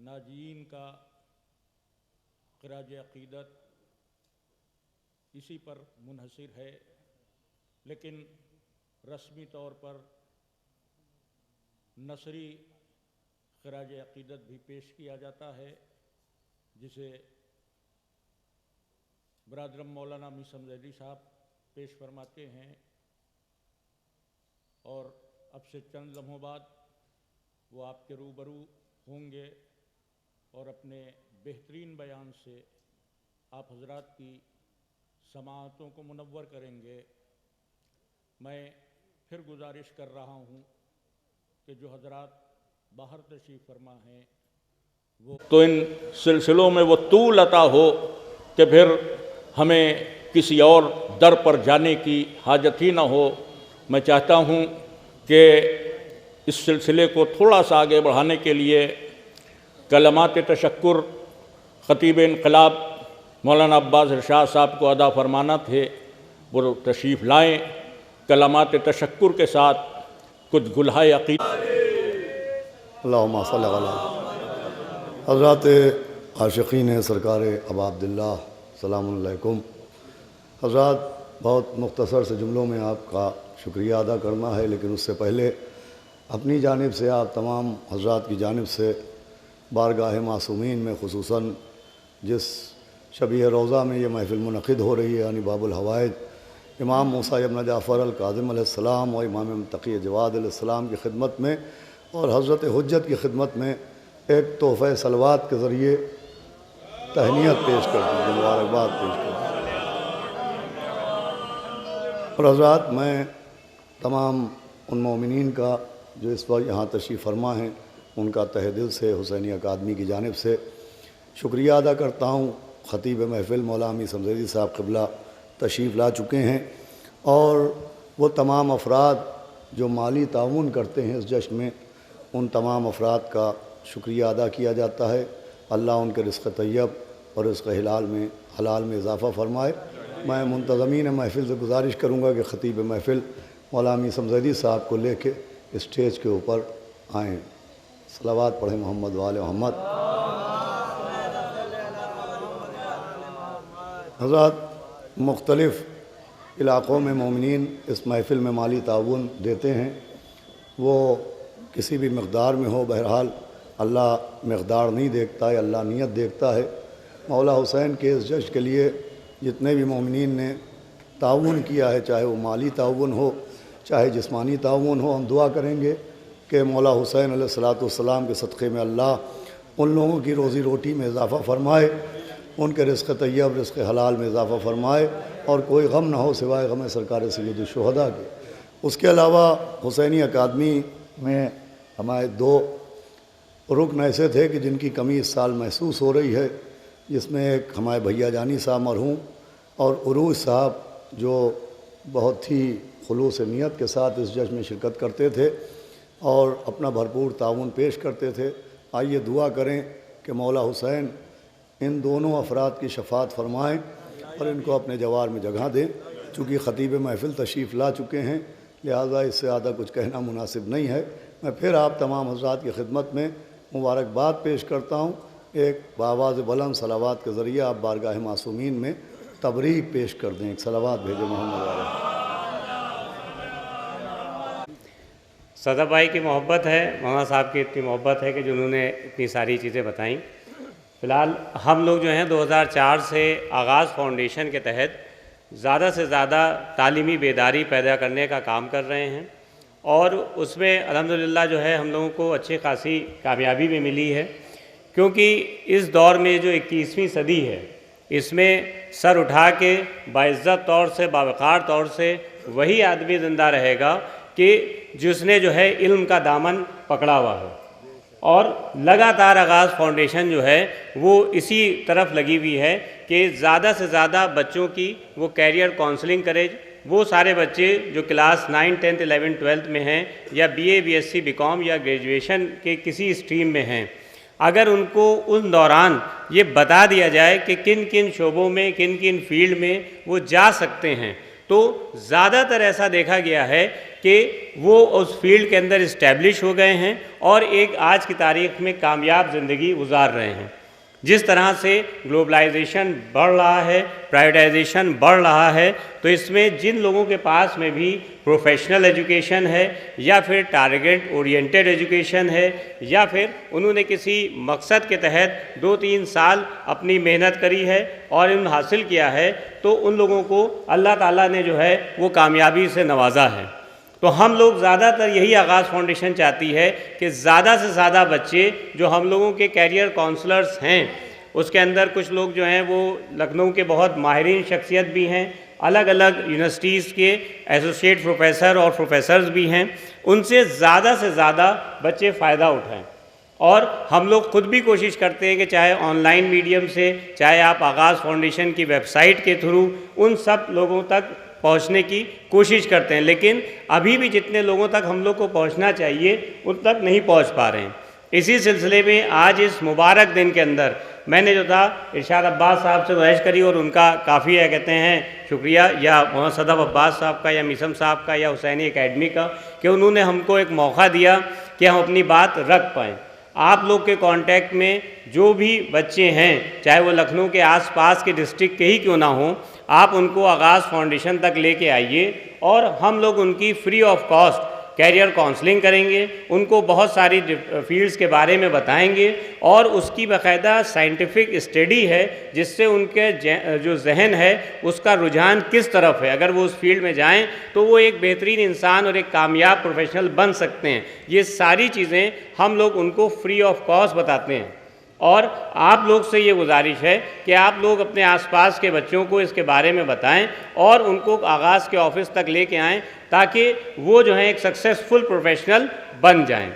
ناجین کا خراج عقیدت اسی پر منحصر ہے، لیکن رسمی طور پر نثری خراج عقیدت بھی پیش کیا جاتا ہے، جسے برادرم مولانا میثم زیدی صاحب پیش فرماتے ہیں، اور اب سے چند لمحوں بعد وہ آپ کے روبرو ہوں گے اور اپنے بہترین بیان سے آپ حضرات کی سماعتوں کو منور کریں گے۔ میں پھر گزارش کر رہا ہوں کہ جو حضرات باہر تشریف فرما ہیں وہ تو ان سلسلوں میں وہ طول عطا ہو کہ پھر ہمیں کسی اور در پر جانے کی حاجت ہی نہ ہو۔ میں چاہتا ہوں کہ اس سلسلے کو تھوڑا سا آگے بڑھانے کے لیے کلمات تشکر خطیب انقلاب مولانا عباس ارشاد صاحب کو ادا فرمانا تھے، وہ تشریف لائیں۔ کلمات تشکر کے ساتھ کچھ گلہائے عقیدت۔ اللہم صلی علی حضرات عاشقین سرکار ابا عبداللہ السلام علیکم۔ حضرات، بہت مختصر سے جملوں میں آپ کا شکریہ ادا کرنا ہے، لیکن اس سے پہلے اپنی جانب سے آپ تمام حضرات کی جانب سے بارگاہ معصومین میں خصوصاً جس شبیہ روضہ میں یہ محفل منعقد ہو رہی ہے، یعنی باب الحوائج، امام موسیٰ ابن جعفر الکاظم علیہ السلام اور امام تقی جواد علیہ السلام کی خدمت میں اور حضرت حجت کی خدمت میں ایک تحفہ صلوات کے ذریعے تہنیت پیش کرتی ہوں، مبارکباد پیش کرتی ہوں۔ اور حضرات، میں تمام ان مومنین کا جو اس وقت یہاں تشریف فرما ہیں ان کا تہ دل سے حسینی اکادمی کی جانب سے شکریہ ادا کرتا ہوں۔ خطیب محفل مولانا میثم زیدی صاحب قبلہ تشریف لا چکے ہیں، اور وہ تمام افراد جو مالی تعاون کرتے ہیں اس جشن میں، ان تمام افراد کا شکریہ ادا کیا جاتا ہے۔ اللہ ان کے رزق طیب اور رزق حلال میں اضافہ فرمائے۔ میں منتظمین محفل سے گزارش کروں گا کہ خطیب محفل مولانا میثم زیدی صاحب کو لے کے اسٹیج کے اوپر آئیں۔ صلوات پڑھیں محمد وآل محمد۔ حضرات، مختلف علاقوں میں مومنین اس محفل میں مالی تعاون دیتے ہیں، وہ کسی بھی مقدار میں ہو، بہرحال اللہ مقدار نہیں دیکھتا ہے، اللہ نیت دیکھتا ہے۔ مولا حسین کے اس جشن کے لیے جتنے بھی مومنین نے تعاون کیا ہے، چاہے وہ مالی تعاون ہو چاہے جسمانی تعاون ہو، ہم دعا کریں گے کہ مولا حسین علیہ السلام کے صدقے میں اللہ ان لوگوں کی روزی روٹی میں اضافہ فرمائے، ان کے رزق طیب رزق حلال میں اضافہ فرمائے، اور کوئی غم نہ ہو سوائے غم سرکار سید الشہداء کے۔ اس کے علاوہ حسینی اکادمی میں ہمارے 2 رکن ایسے تھے کہ جن کی کمی اس سال محسوس ہو رہی ہے، جس میں ایک ہمارے بھیا جانی صاحب مرحوم اور عروج صاحب جو بہت ہی خلوص نیت کے ساتھ اس جشن میں شرکت کرتے تھے اور اپنا بھرپور تعاون پیش کرتے تھے۔ آئیے دعا کریں کہ مولا حسین ان دونوں افراد کی شفاعت فرمائیں اور ان کو اپنے جوار میں جگہ دیں۔ چونکہ خطیب محفل تشریف لا چکے ہیں، لہٰذا اس سے زیادہ کچھ کہنا مناسب نہیں ہے۔ میں پھر آپ تمام حضرات کی خدمت میں مبارکباد پیش کرتا ہوں۔ ایک بآواز بلند صلوات کے ذریعے آپ بارگاہ معصومین میں تبریک پیش کر دیں۔ ایک صلوات بھیجیں محمد علیہ۔ صدر بھائی کی محبت ہے، مولانا صاحب کی اتنی محبت ہے کہ جنہوں نے اتنی ساری چیزیں بتائیں۔ فی الحال ہم لوگ جو ہیں 2004 سے آغاز فاؤنڈیشن کے تحت زیادہ سے زیادہ تعلیمی بیداری پیدا کرنے کا کام کر رہے ہیں، اور اس میں الحمدللہ جو ہے ہم لوگوں کو اچھی خاصی کامیابی بھی ملی ہے، کیونکہ اس دور میں جو 21ویں صدی ہے، اس میں سر اٹھا کے باعزت طور سے باوقار طور سے وہی آدمی زندہ رہے گا کہ جس نے جو ہے علم کا دامن پکڑا ہوا ہے، اور لگاتار آغاز فاؤنڈیشن جو ہے وہ اسی طرف لگی ہوئی ہے کہ زیادہ سے زیادہ بچوں کی وہ کیریئر کونسلنگ کرے۔ وہ سارے بچے جو کلاس 9، 10، 11، 12 میں ہیں، یا B A, B S C, B com یا گریجویشن کے کسی اسٹریم میں ہیں، اگر ان کو اس دوران یہ بتا دیا جائے کہ کن کن شعبوں میں، کن کن فیلڈ میں وہ جا سکتے ہیں، تو زیادہ تر ایسا دیکھا گیا ہے کہ وہ اس فیلڈ کے اندر اسٹیبلش ہو گئے ہیں اور ایک آج کی تاریخ میں کامیاب زندگی گزار رہے ہیں۔ جس طرح سے گلوبلائزیشن بڑھ رہا ہے، پرائیویٹائزیشن بڑھ رہا ہے، تو اس میں جن لوگوں کے پاس میں بھی پروفیشنل ایجوکیشن ہے یا پھر ٹارگیٹ اورینٹڈ ایجوکیشن ہے یا پھر انہوں نے کسی مقصد کے تحت 2-3 سال اپنی محنت کری ہے اور علم حاصل کیا ہے، تو ان لوگوں کو اللہ تعالیٰ نے جو ہے وہ کامیابی سے نوازا ہے۔ تو ہم لوگ زیادہ تر یہی آغاز فاؤنڈیشن چاہتی ہے کہ زیادہ سے زیادہ بچے جو ہم لوگوں کے کیریئر کونسلرز ہیں، اس کے اندر کچھ لوگ جو ہیں وہ لکھنؤ کے بہت ماہرین شخصیت بھی ہیں، الگ الگ یونیورسٹیز کے ایسوسیٹ پروفیسر اور پروفیسرز بھی ہیں، ان سے زیادہ بچے فائدہ اٹھائیں۔ اور ہم لوگ خود بھی کوشش کرتے ہیں کہ چاہے آن لائن میڈیم سے، چاہے آپ آغاز فاؤنڈیشن کی ویب سائٹ کے تھرو، ان سب لوگوں تک پہنچنے کی کوشش کرتے ہیں، لیکن ابھی بھی جتنے لوگوں تک ہم لوگ کو پہنچنا چاہیے ان تک نہیں پہنچ پا رہے ہیں۔ اسی سلسلے میں آج اس مبارک دن کے اندر میں نے جو تھا ارشاد عباس صاحب سے گزارش کری، اور ان کا کافی ہے کہتے ہیں شکریہ، یا محمد صدف عباس صاحب کا یا میثم صاحب کا یا حسینی اکیڈمی کا، کہ انہوں نے ہم کو ایک موقع دیا کہ ہم اپنی بات رکھ پائیں۔ آپ لوگ کے کانٹیکٹ میں جو بھی بچے ہیں، چاہے وہ لکھنؤ کے آس پاس کے ڈسٹرکٹ کے ہی کیوں نہ ہوں، آپ ان کو آغاز فاؤنڈیشن تک لے کے آئیے اور ہم لوگ ان کی free of cost career counselling کریں گے، ان کو بہت ساری فیلڈز کے بارے میں بتائیں گے، اور اس کی باقاعدہ سائنٹیفک اسٹڈی ہے جس سے ان کے جو ذہن ہے اس کا رجحان کس طرف ہے، اگر وہ اس فیلڈ میں جائیں تو وہ ایک بہترین انسان اور ایک کامیاب پروفیشنل بن سکتے ہیں۔ یہ ساری چیزیں ہم لوگ ان کو فری آف کاسٹ بتاتے ہیں، اور آپ لوگ سے یہ گزارش ہے کہ آپ لوگ اپنے آس پاس کے بچوں کو اس کے بارے میں بتائیں اور ان کو آغاز کے آفس تک لے کے آئیں، تاکہ وہ جو ہیں ایک سکسیسفل پروفیشنل بن جائیں۔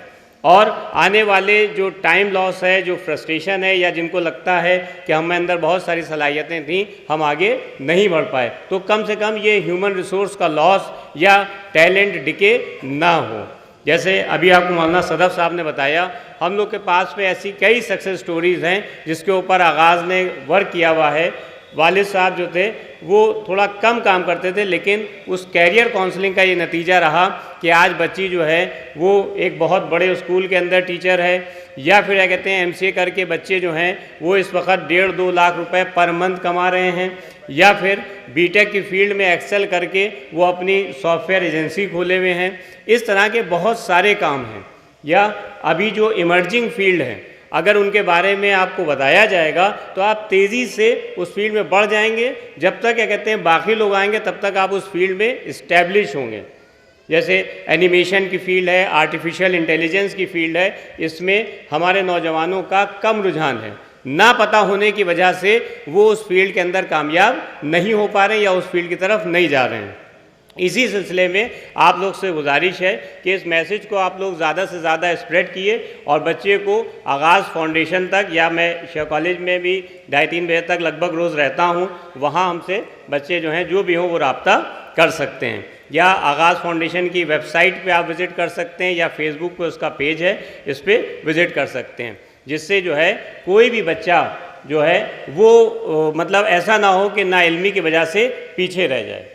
اور آنے والے جو ٹائم لاس ہے، جو فرسٹریشن ہے، یا جن کو لگتا ہے کہ ہمیں اندر بہت ساری صلاحیتیں تھیں، ہم آگے نہیں بڑھ پائے، تو کم سے کم یہ ہیومن ریسورس کا لاس یا ٹیلنٹ ڈکے نہ ہو۔ جیسے ابھی آپ کو مولانا صدف صاحب نے بتایا، ہم لوگ کے پاس میں ایسی کئی سکسیس سٹوریز ہیں جس کے اوپر آغاز نے ورک کیا ہوا ہے۔ والد صاحب جو تھے وہ تھوڑا کم کام کرتے تھے، لیکن اس کیریئر کاؤنسلنگ کا یہ نتیجہ رہا کہ آج بچی جو ہے وہ ایک بہت بڑے اسکول کے اندر ٹیچر ہے، یا پھر کیا کہتے ہیں MCA کر کے بچے جو ہیں وہ اس وقت 1.5-2 لاکھ روپے پر منتھ کما رہے ہیں، یا پھر B.Tech کی فیلڈ میں ایکسل کر کے وہ اپنی سافٹ ویئر ایجنسی کھولے ہوئے ہیں۔ اس طرح کے بہت سارے کام ہیں، یا ابھی جو ایمرجنگ فیلڈ ہے، اگر ان کے بارے میں آپ کو بتایا جائے گا تو آپ تیزی سے اس فیلڈ میں بڑھ جائیں گے، جب تک کیا کہتے ہیں باقی لوگ آئیں گے تب تک آپ اس فیلڈ میں اسٹیبلش ہوں گے۔ جیسے اینیمیشن کی فیلڈ ہے، آرٹیفیشل انٹیلیجنس کی فیلڈ ہے، اس میں ہمارے نوجوانوں کا کم رجحان ہے، نہ پتہ ہونے کی وجہ سے وہ اس فیلڈ کے اندر کامیاب نہیں ہو پا رہے ہیں یا اس فیلڈ کی طرف نہیں جا رہے ہیں۔ اسی سلسلے میں آپ لوگ سے گزارش ہے کہ اس میسج کو آپ لوگ زیادہ سے زیادہ اسپریڈ کیے، اور بچے کو آغاز فاؤنڈیشن تک، یا میں شیخ کالج میں بھی 2:30 بجے تک لگ بھگ روز رہتا ہوں، وہاں ہم سے بچے جو ہیں جو بھی ہوں وہ رابطہ کر سکتے ہیں، یا آغاز فاؤنڈیشن کی ویب سائٹ پہ آپ وزٹ کر سکتے ہیں، یا فیس بک پہ اس کا پیج ہے، اس پہ وزٹ کر سکتے ہیں، جس سے جو ہے کوئی بھی بچہ جو ہے وہ مطلب ایسا نہ ہو کہ نا علمی کی وجہ سے پیچھے رہ جائے۔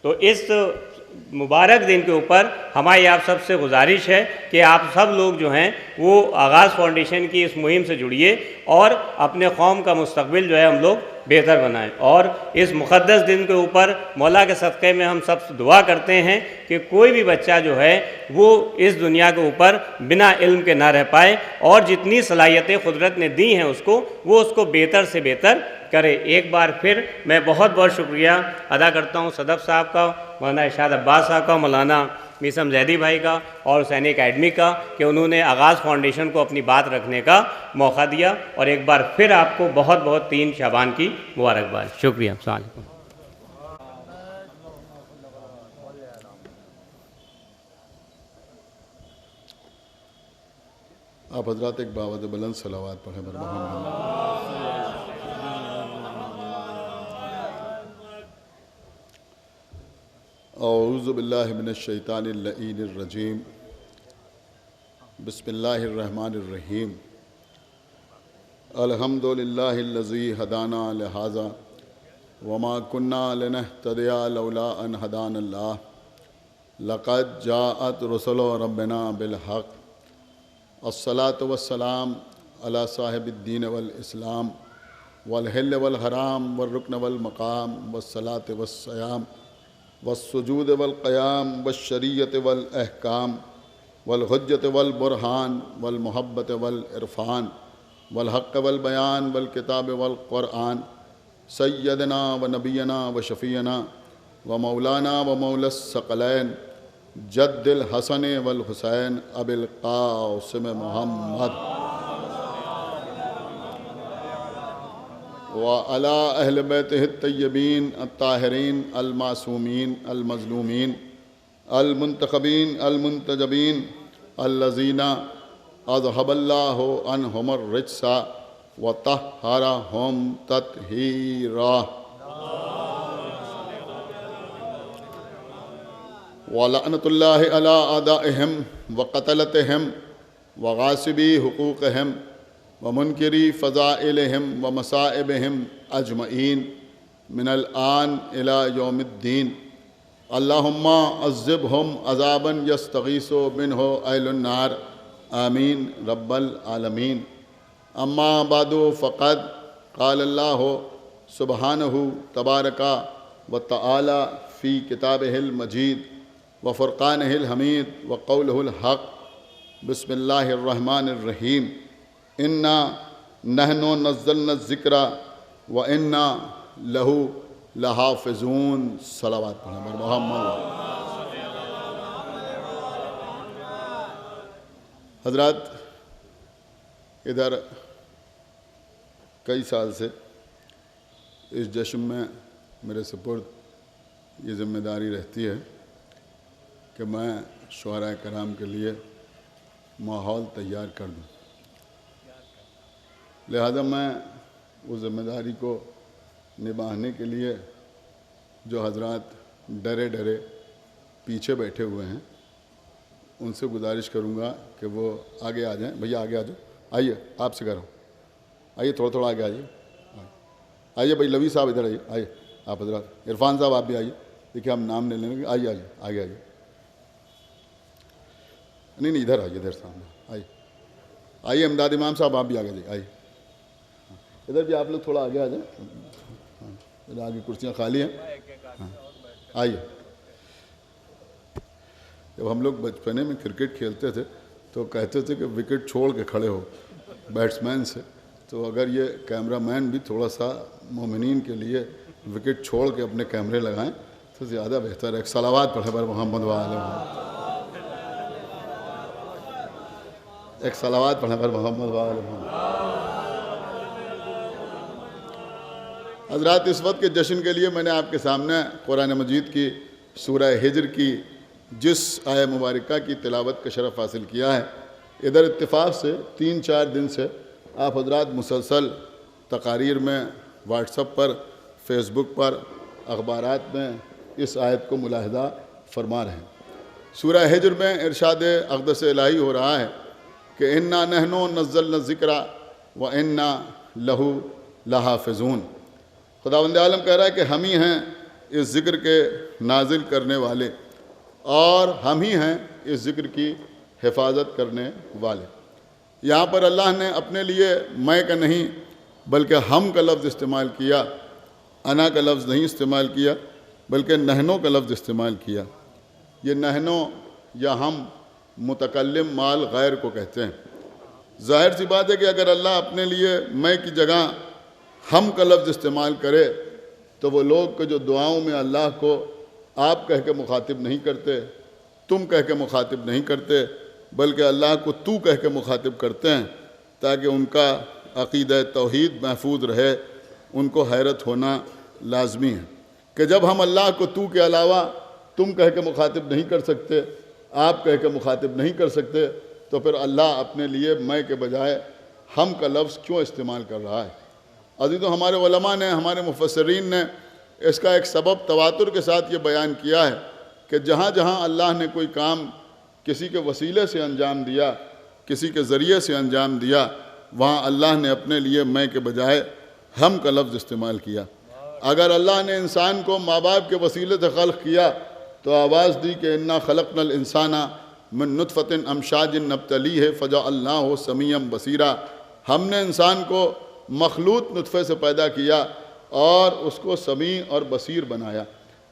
تو اس مبارک دن کے اوپر ہماری آپ سب سے گزارش ہے کہ آپ سب لوگ جو ہیں وہ آغاز فاؤنڈیشن کی اس مہم سے جڑیے اور اپنے قوم کا مستقبل جو ہے ہم لوگ بہتر بنائیں۔ اور اس مقدس دن کے اوپر مولا کے صدقے میں ہم سب دعا کرتے ہیں کہ کوئی بھی بچہ جو ہے وہ اس دنیا کے اوپر بنا علم کے نہ رہ پائے، اور جتنی صلاحیتیں قدرت نے دی ہیں اس کو بہتر سے بہتر کرے۔ ایک بار پھر میں بہت بہت شکریہ ادا کرتا ہوں صدف صاحب کا، مولانا ارشاد عباس صاحب کا، مولانا میثم زیدی بھائی کا اور حسینی اکیڈمی کا، کہ انہوں نے آغاز فاؤنڈیشن کو اپنی بات رکھنے کا موقع دیا، اور ایک بار پھر آپ کو بہت بہت 3 شعبان کی مبارکباد۔ شکریہ، السلام علیکم۔ آپ حضرات ایک باوعد بلند صلوات پڑھیں بر محمد۔ اعوذ باللہ من الشیطان اللعین الرجیم، بسم اللہ الرحمن الرحیم۔ الحمدللہ الذی ہدانا لہذا وما كنا لنهتدي لولا أن هدانا الله لقد جاءت رسل ربنا بالحق الصلاة والسلام على صاحب الدين والإسلام والحل والحرام والركن والمقام والصلاة والصيام والسجود والقيام والشریعة والأحكام والحجة والبرهان والمحبة والعرفان والحق والبيان والكتاب والقرآن سيدنا ونبينا وشفينا ومولانا ومولى الثقلين جد الحسن والحسين أبي القاسم محمد وعلى أهل بيته الطيبين الطاهرين المعصومين المظلومين المنتخبين المنتجبين الذين أذهب الله عنهم الرجس وطهرهم تطهيرا ولعنة الله على أعدائهم وقتلتهم وغاصبي حقوقهم ومنكري فضائلهم ومصائبهم أجمعين من الآن إلى يوم الدين اللهم عذبهم عذابا يستغيث منه أهل النار آمين رب العالمين أما بعد فقد قال الله سبحانه تبارك وتعالى في كتابه المجيد وفرقانه الحميد وقوله الحق بسم الله الرحمن الرحيم إنا نحن نزلنا الذكر وإنا له لحافظون صلوات محمد. حضرات ادھر کئی سال سے اس جشن میں میرے سپرد یہ ذمہ داری رہتی ہے کہ میں شعراء کرام کے لیے ماحول تیار کر دوں، لہذا میں اس ذمہ داری کو نبھانے کے لیے جو حضرات ڈرے ڈرے پیچھے بیٹھے ہوئے ہیں ان سے گزارش کروں گا کہ وہ آگے آ جائیں. بھیا آگے آ جاؤ، آئیے آپ سے کہہ رہا ہوں، آئیے تھوڑا تھوڑا آگے آئیے. آئیے بھائی لوی صاحب ادھر آئیے، آئیے آپ حضرات. عرفان صاحب آپ بھی آئیے، دیکھیے ہم نام نہیں لیں گے. آئیے آئیے آگے آئیے. نہیں ادھر آئیے، ادھر سامنے آئیے. آئیے امداد امام صاحب آپ بھی آگے جائیے. آئیے ادھر بھی آپ لوگ تھوڑا آگے آ جائیں، ادھر آگے کرسیاں خالی ہیں. آئیے. جب ہم لوگ بچپنے میں کرکٹ کھیلتے تھے تو کہتے تھے کہ وکٹ چھوڑ کے کھڑے ہو بیٹسمین سے، تو اگر یہ کیمرہ مین بھی تھوڑا سا مومنین کے لیے وکٹ چھوڑ کے اپنے کیمرے لگائیں تو زیادہ بہتر ہے. ایک صلوات پڑھے بر محمد وآلہ محمد. ایک صلوات پڑھے بر محمد وآلہ محمد. حضرات اس وقت کے جشن کے لیے میں نے آپ کے سامنے قرآن مجید کی سورہ ہجر کی جس آیہ مبارکہ کی تلاوت کا شرف حاصل کیا ہے. ادھر اتفاق سے 3-4 دن سے آپ حضرات مسلسل تقاریر میں، واٹس اپ پر، فیس بک پر، اخبارات میں اس آیت کو ملاحظہ فرما رہے ہیں. سورہ ہجر میں ارشاد اقدس الہی ہو رہا ہے کہ انا نحن نزلنا الذکر وانا لہ لحافظون. خداوند عالم کہہ رہا ہے کہ ہم ہی ہیں اس ذکر کے نازل کرنے والے اور ہم ہی ہیں اس ذکر کی حفاظت کرنے والے. یہاں پر اللہ نے اپنے لیے میں کا نہیں بلکہ ہم کا لفظ استعمال کیا، انا کا لفظ نہیں استعمال کیا بلکہ نحنو کا لفظ استعمال کیا. یہ نحنو یا ہم متکلم مال غیر کو کہتے ہیں. ظاہر سی بات ہے کہ اگر اللہ اپنے لیے میں کی جگہ ہم کا لفظ استعمال کرے تو وہ لوگ جو دعاؤں میں اللہ کو آپ کہہ کے مخاطب نہیں کرتے، تم کہہ کے مخاطب نہیں کرتے بلکہ اللہ کو تو کہہ کے مخاطب کرتے ہیں تاکہ ان کا عقیدہ توحید محفوظ رہے. ان کو حیرت ہونا لازمی ہے کہ جب ہم اللہ کو تو کے علاوہ تم کہہ کے مخاطب نہیں کر سکتے، آپ کہہ کے مخاطب نہیں کر سکتے، تو پھر اللہ اپنے لیے میں کے بجائے ہم کا لفظ کیوں استعمال کر رہا ہے. عزیزوں، ہمارے علماء نے، ہمارے مفسرین نے اس کا ایک سبب تواتر کے ساتھ یہ بیان کیا ہے کہ جہاں جہاں اللہ نے کوئی کام کسی کے وسیلے سے انجام دیا، کسی کے ذریعے سے انجام دیا، وہاں اللہ نے اپنے لیے میں کے بجائے ہم کا لفظ استعمال کیا. اگر اللہ نے انسان کو ماں باپ کے وسیلے سے خلق کیا تو آواز دی کہ انا خلقنا الانسان من نطفۃ امشاج نبتلیہ فجعلناہ سمیعا بصیرا، ہم نے انسان کو مخلوط نطفے سے پیدا کیا اور اس کو سمیع اور بصیر بنایا۔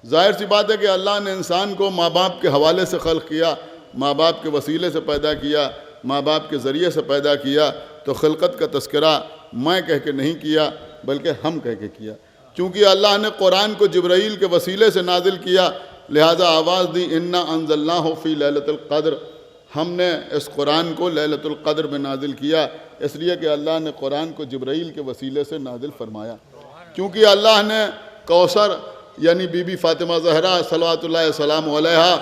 ظاہر سی بات ہے کہ اللہ نے انسان کو ماں باپ کے حوالے سے خلق کیا، ماں باپ کے وسیلے سے پیدا کیا، ماں باپ کے ذریعے سے پیدا کیا، تو خلقت کا تذکرہ میں کہہ کے نہیں کیا بلکہ ہم کہہ کے کیا، چونکہ اللہ نے قرآن کو جبرائیل کے وسیلے سے نازل کیا، لہذا آواز دی انا انزلناہ فی لیلۃ القدر، ہم نے اس قرآن کو لیلۃ القدر میں نازل کیا، اس لیے کہ اللہ نے قرآن کو جبرائیل کے وسیلے سے نازل فرمایا۔ کیونکہ اللہ نے کوثر یعنی بی بی فاطمہ زہرا صلوات اللہ السلام علیہا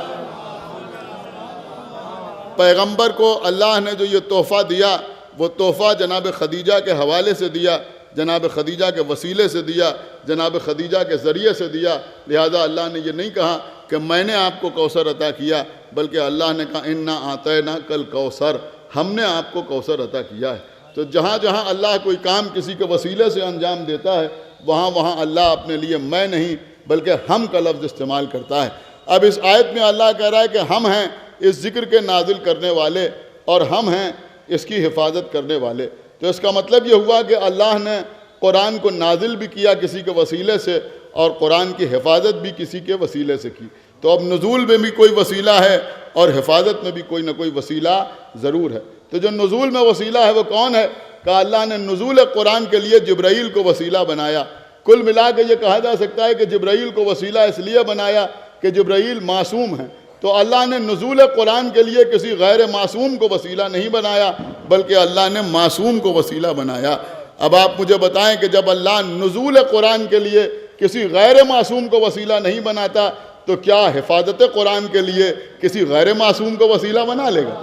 پیغمبر کو اللہ نے جو یہ تحفہ دیا وہ تحفہ جناب خدیجہ کے حوالے سے دیا، جناب خدیجہ کے وسیلے سے دیا، جناب خدیجہ کے ذریعے سے دیا، لہذا اللہ نے یہ نہیں کہا کہ میں نے آپ کو کوثر عطا کیا، بلکہ اللہ نے کہا انا اعطیناک الکوثر، ہم نے آپ کو کوثر عطا کیا ہے۔ تو جہاں جہاں اللہ کوئی کام کسی کے وسیلے سے انجام دیتا ہے وہاں وہاں اللہ اپنے لیے میں نہیں بلکہ ہم کا لفظ استعمال کرتا ہے۔ اب اس آیت میں اللہ کہہ رہا ہے کہ ہم ہیں اس ذکر کے نازل کرنے والے اور ہم ہیں اس کی حفاظت کرنے والے۔ تو اس کا مطلب یہ ہوا کہ اللہ نے قرآن کو نازل بھی کیا کسی کے وسیلے سے اور قرآن کی حفاظت بھی کسی کے وسیلے سے کی۔ تو اب نزول میں بھی کوئی وسیلہ ہے اور حفاظت میں بھی کوئی نہ کوئی وسیلہ ضرور ہے۔ تو جو نزول میں وسیلہ ہے وہ کون ہے؟ کہ اللہ نے نزول قرآن کے لیے جبرائیل کو وسیلہ بنایا۔ کل ملا کے یہ کہا جا سکتا ہے کہ جبرائیل کو وسیلہ اس لیے بنایا کہ جبرائیل معصوم ہیں، تو اللہ نے نزول قرآن کے لیے کسی غیر معصوم کو وسیلہ نہیں بنایا بلکہ اللہ نے معصوم کو وسیلہ بنایا۔ اب آپ مجھے بتائیں کہ جب اللہ نزول قرآن کے لیے کسی غیر معصوم کو وسیلہ نہیں بناتا تو کیا حفاظت قرآن کے لیے کسی غیر معصوم کو وسیلہ بنا لے گا؟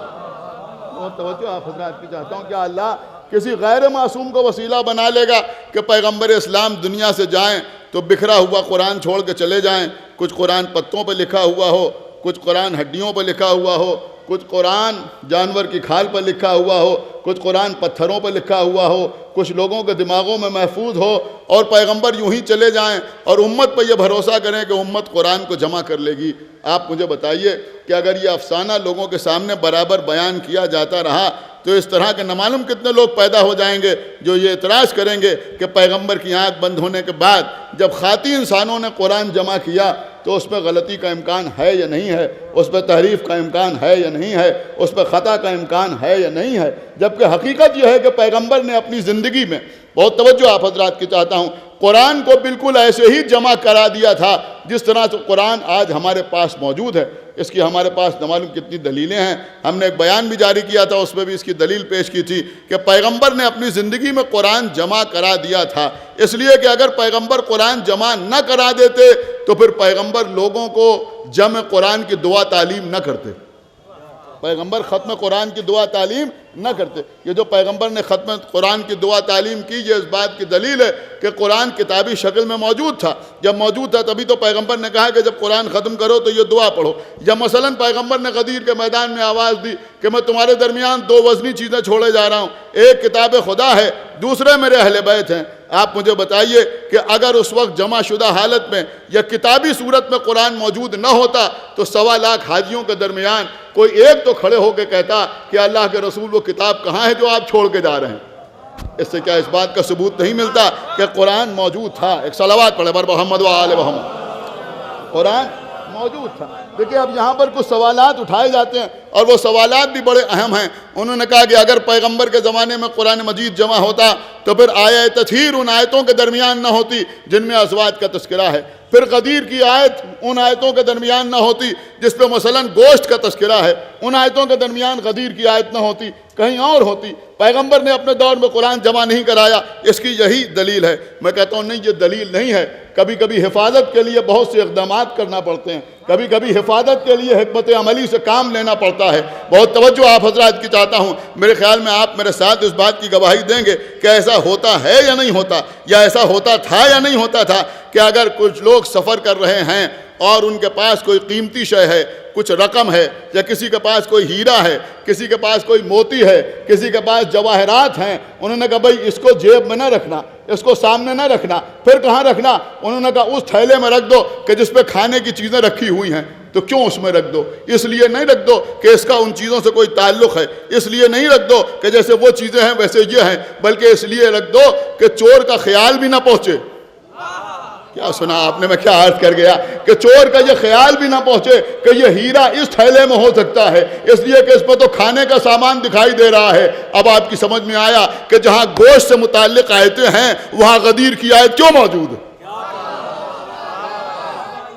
بہت توجہ آپ حضرات کی چاہتا ہوں، کیا اللہ کسی غیر معصوم کو وسیلہ بنا لے گا کہ پیغمبر اسلام دنیا سے جائیں تو بکھرا ہوا قرآن چھوڑ کے چلے جائیں؟ کچھ قرآن پتوں پہ لکھا ہوا ہو، کچھ قرآن ہڈیوں پہ لکھا ہوا ہو، کچھ قرآن جانور کی کھال پر لکھا ہوا ہو، کچھ قرآن پتھروں پہ لکھا ہوا ہو، کچھ لوگوں کے دماغوں میں محفوظ ہو اور پیغمبر یوں ہی چلے جائیں اور امت پہ یہ بھروسہ کریں کہ امت قرآن کو جمع کر لے گی؟ آپ مجھے بتائیے کہ اگر یہ افسانہ لوگوں کے سامنے برابر بیان کیا جاتا رہا تو اس طرح کے نامعلوم کتنے لوگ پیدا ہو جائیں گے جو یہ اعتراض کریں گے کہ پیغمبر کی آنکھ بند ہونے کے بعد جب خاطی انسانوں نے قرآن جمع کیا تو اس میں غلطی کا امکان ہے یا نہیں ہے، اس پہ تحریف کا امکان ہے یا نہیں ہے، اس پہ خطا کا امکان ہے یا نہیں ہے، جبکہ حقیقت یہ ہے کہ پیغمبر نے اپنی زندگی میں، بہت توجہ آپ حضرات کی چاہتا ہوں، قرآن کو بالکل ایسے ہی جمع کرا دیا تھا جس طرح سے قرآن آج ہمارے پاس موجود ہے۔ اس کی ہمارے پاس نہ معلوم کتنی دلیلیں ہیں، ہم نے ایک بیان بھی جاری کیا تھا، اس میں بھی اس کی دلیل پیش کی تھی کہ پیغمبر نے اپنی زندگی میں قرآن جمع کرا دیا تھا، اس لیے کہ اگر پیغمبر قرآن جمع نہ کرا دیتے تو پھر پیغمبر لوگوں کو جمع قرآن کی دعا تعلیم نہ کرتے، پیغمبر ختم قرآن کی دعا تعلیم نہ کرتے۔ یہ جو پیغمبر نے ختم قرآن کی دعا تعلیم کی یہ اس بات کی دلیل ہے کہ قرآن کتابی شکل میں موجود تھا، جب موجود تھا تبھی تو پیغمبر نے کہا کہ جب قرآن ختم کرو تو یہ دعا پڑھو۔ جب مثلا پیغمبر نے غدیر کے میدان میں آواز دی کہ میں تمہارے درمیان دو وزنی چیزیں چھوڑے جا رہا ہوں، ایک کتاب خدا ہے، دوسرے میرے اہل بیت ہیں، آپ مجھے بتائیے کہ اگر اس وقت جمع شدہ حالت میں یا کتابی صورت میں قرآن موجود نہ ہوتا تو 1.25 لاکھ حاجیوں کے درمیان کوئی ایک تو کھڑے ہو کے کہتا کہ اللہ کے رسول وہ کتاب کہاں ہے جو آپ چھوڑ کے جا رہے ہیں؟ اس سے کیا اس بات کا ثبوت نہیں ملتا کہ قرآن موجود تھا؟ ایک صلوات پڑھے بر محمد و آل محمد۔ قرآن موجود تھا۔ دیکھیں اب یہاں پر کچھ سوالات اٹھائے جاتے ہیں اور وہ سوالات بھی بڑے اہم ہیں۔ انہوں نے کہا کہ اگر پیغمبر کے زمانے میں قرآن مجید جمع ہوتا تو پھر آیت تطہیر ان آیتوں کے درمیان نہ ہوتی جن میں ازواج کا تذکرہ ہے، پھر غدیر کی آیت ان آیتوں کے درمیان نہ ہوتی جس پہ مثلا گوشت کا تذکرہ ہے، ان آیتوں کے درمیان غدیر کی آیت نہ ہوتی، کہیں اور ہوتی۔ پیغمبر نے اپنے دور میں قرآن جمع نہیں کرایا، اس کی یہی دلیل ہے۔ میں کہتا ہوں نہیں، یہ دلیل نہیں ہے۔ کبھی کبھی حفاظت کے لیے بہت سے اقدامات کرنا پڑتے ہیں، کبھی کبھی حفاظت کے لیے حکمت عملی سے کام لینا پڑتا ہے۔ بہت توجہ آپ حضرات کی چاہتا ہوں، میرے خیال میں آپ میرے ساتھ اس بات کی گواہی دیں گے کہ ایسا ہوتا ہے یا نہیں ہوتا، یا ایسا ہوتا تھا یا نہیں ہوتا تھا کہ اگر کچھ لوگ سفر کر رہے ہیں اور ان کے پاس کوئی قیمتی شے ہے، کچھ رقم ہے، یا کسی کے پاس کوئی ہیرا ہے، کسی کے پاس کوئی موتی ہے، کسی کے پاس جواہرات ہیں، انہوں نے کہا بھائی اس کو جیب میں نہ رکھنا، اس کو سامنے نہ رکھنا، پھر کہاں رکھنا؟ انہوں نے کہا اس تھیلے میں رکھ دو کہ جس پہ کھانے کی چیزیں رکھی ہوئی ہیں۔ تو کیوں اس میں رکھ دو؟ اس لیے نہیں رکھ دو کہ اس کا ان چیزوں سے کوئی تعلق ہے، اس لیے نہیں رکھ دو کہ جیسے وہ چیزیں ہیں ویسے یہ ہیں، بلکہ اس لیے رکھ دو کہ چور کا خیال بھی نہ پہنچے۔ کیا سنا آپ نے؟ میں کیا عرض کر گیا کہ چور کا یہ خیال بھی نہ پہنچے کہ یہ ہیرا اس تھیلے میں ہو سکتا ہے، اس لیے کہ اس پہ تو کھانے کا سامان دکھائی دے رہا ہے۔ اب آپ کی سمجھ میں آیا کہ جہاں گوشت سے متعلق آیتیں ہیں وہاں غدیر کی آیت کیوں موجود ہے؟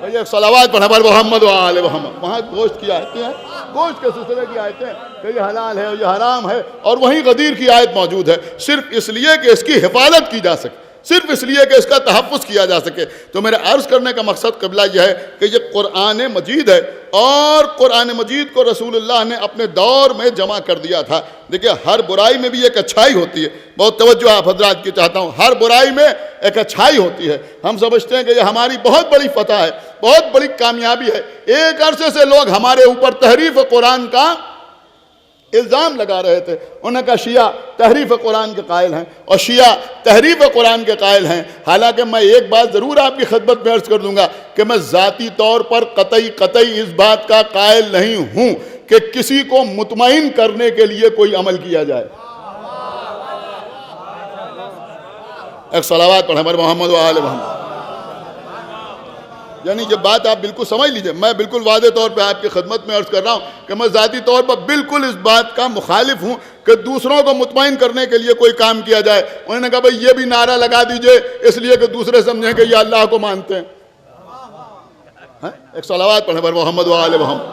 ایک صلوات پڑھنا پر محمد و آل محمد۔ وہاں گوشت کی آیتیں ہیں، گوشت کے سلسلے کی آیتیں کہ یہ حلال ہے اور یہ حرام ہے، اور وہیں غدیر کی آیت موجود ہے، صرف اس لیے کہ اس کی حفاظت کی جا سکے، صرف اس لیے کہ اس کا تحفظ کیا جا سکے۔ تو میرے عرض کرنے کا مقصد قبلہ یہ ہے کہ یہ قرآن مجید ہے، اور قرآن مجید کو رسول اللہ نے اپنے دور میں جمع کر دیا تھا۔ دیکھیں ہر برائی میں بھی ایک اچھائی ہوتی ہے، بہت توجہ آپ حضرات کی چاہتا ہوں، ہر برائی میں ایک اچھائی ہوتی ہے۔ ہم سمجھتے ہیں کہ یہ ہماری بہت بڑی فتح ہے، بہت بڑی کامیابی ہے۔ ایک عرصے سے لوگ ہمارے اوپر تحریف قرآن کا الزام لگا رہے تھے، انہوں نے کہا شیعہ تحریف قرآن کے قائل ہیں اور شیعہ تحریف قرآن کے قائل ہیں۔ حالانکہ میں ایک بات ضرور آپ کی خدمت میں عرض کر دوں گا کہ میں ذاتی طور پر قطعی اس بات کا قائل نہیں ہوں کہ کسی کو مطمئن کرنے کے لیے کوئی عمل کیا جائے۔ ایک صلوات پڑھیں پر محمد و آل محمد۔ یعنی یہ بات آپ بالکل سمجھ لیجئے، میں بالکل واضح طور پہ آپ کی خدمت میں عرض کر رہا ہوں کہ میں ذاتی طور پر بالکل اس بات کا مخالف ہوں کہ دوسروں کو مطمئن کرنے کے لیے کوئی کام کیا جائے۔ انہوں نے کہا بھئی یہ بھی نعرہ لگا دیجئے اس لیے کہ دوسرے سمجھیں کہ یہ اللہ کو مانتے ہیں۔ ایک صلوات پڑھیں پر محمد و آل محمد۔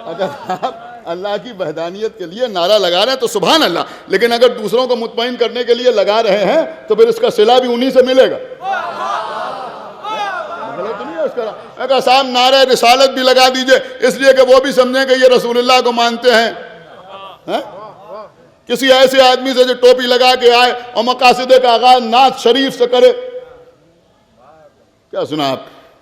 اگر آپ اللہ کی وحدانیت کے لیے نعرہ لگا رہے ہیں تو سبحان اللہ، لیکن اگر دوسروں کو مطمئن کرنے کے لیے لگا رہے ہیں تو پھر اس کا صلہ بھی انہی سے ملے گا۔ اگر صاحب نعرہ رسالت بھی لگا دیجئے اس لیے کہ وہ بھی سمجھیں کہ یہ رسول اللہ کو مانتے ہیں۔ کسی ایسے آدمی سے جو ٹوپی لگا کے آئے اور مقاصد کا آغاز نعت شریف سے کرے، کیا سنا آپ؟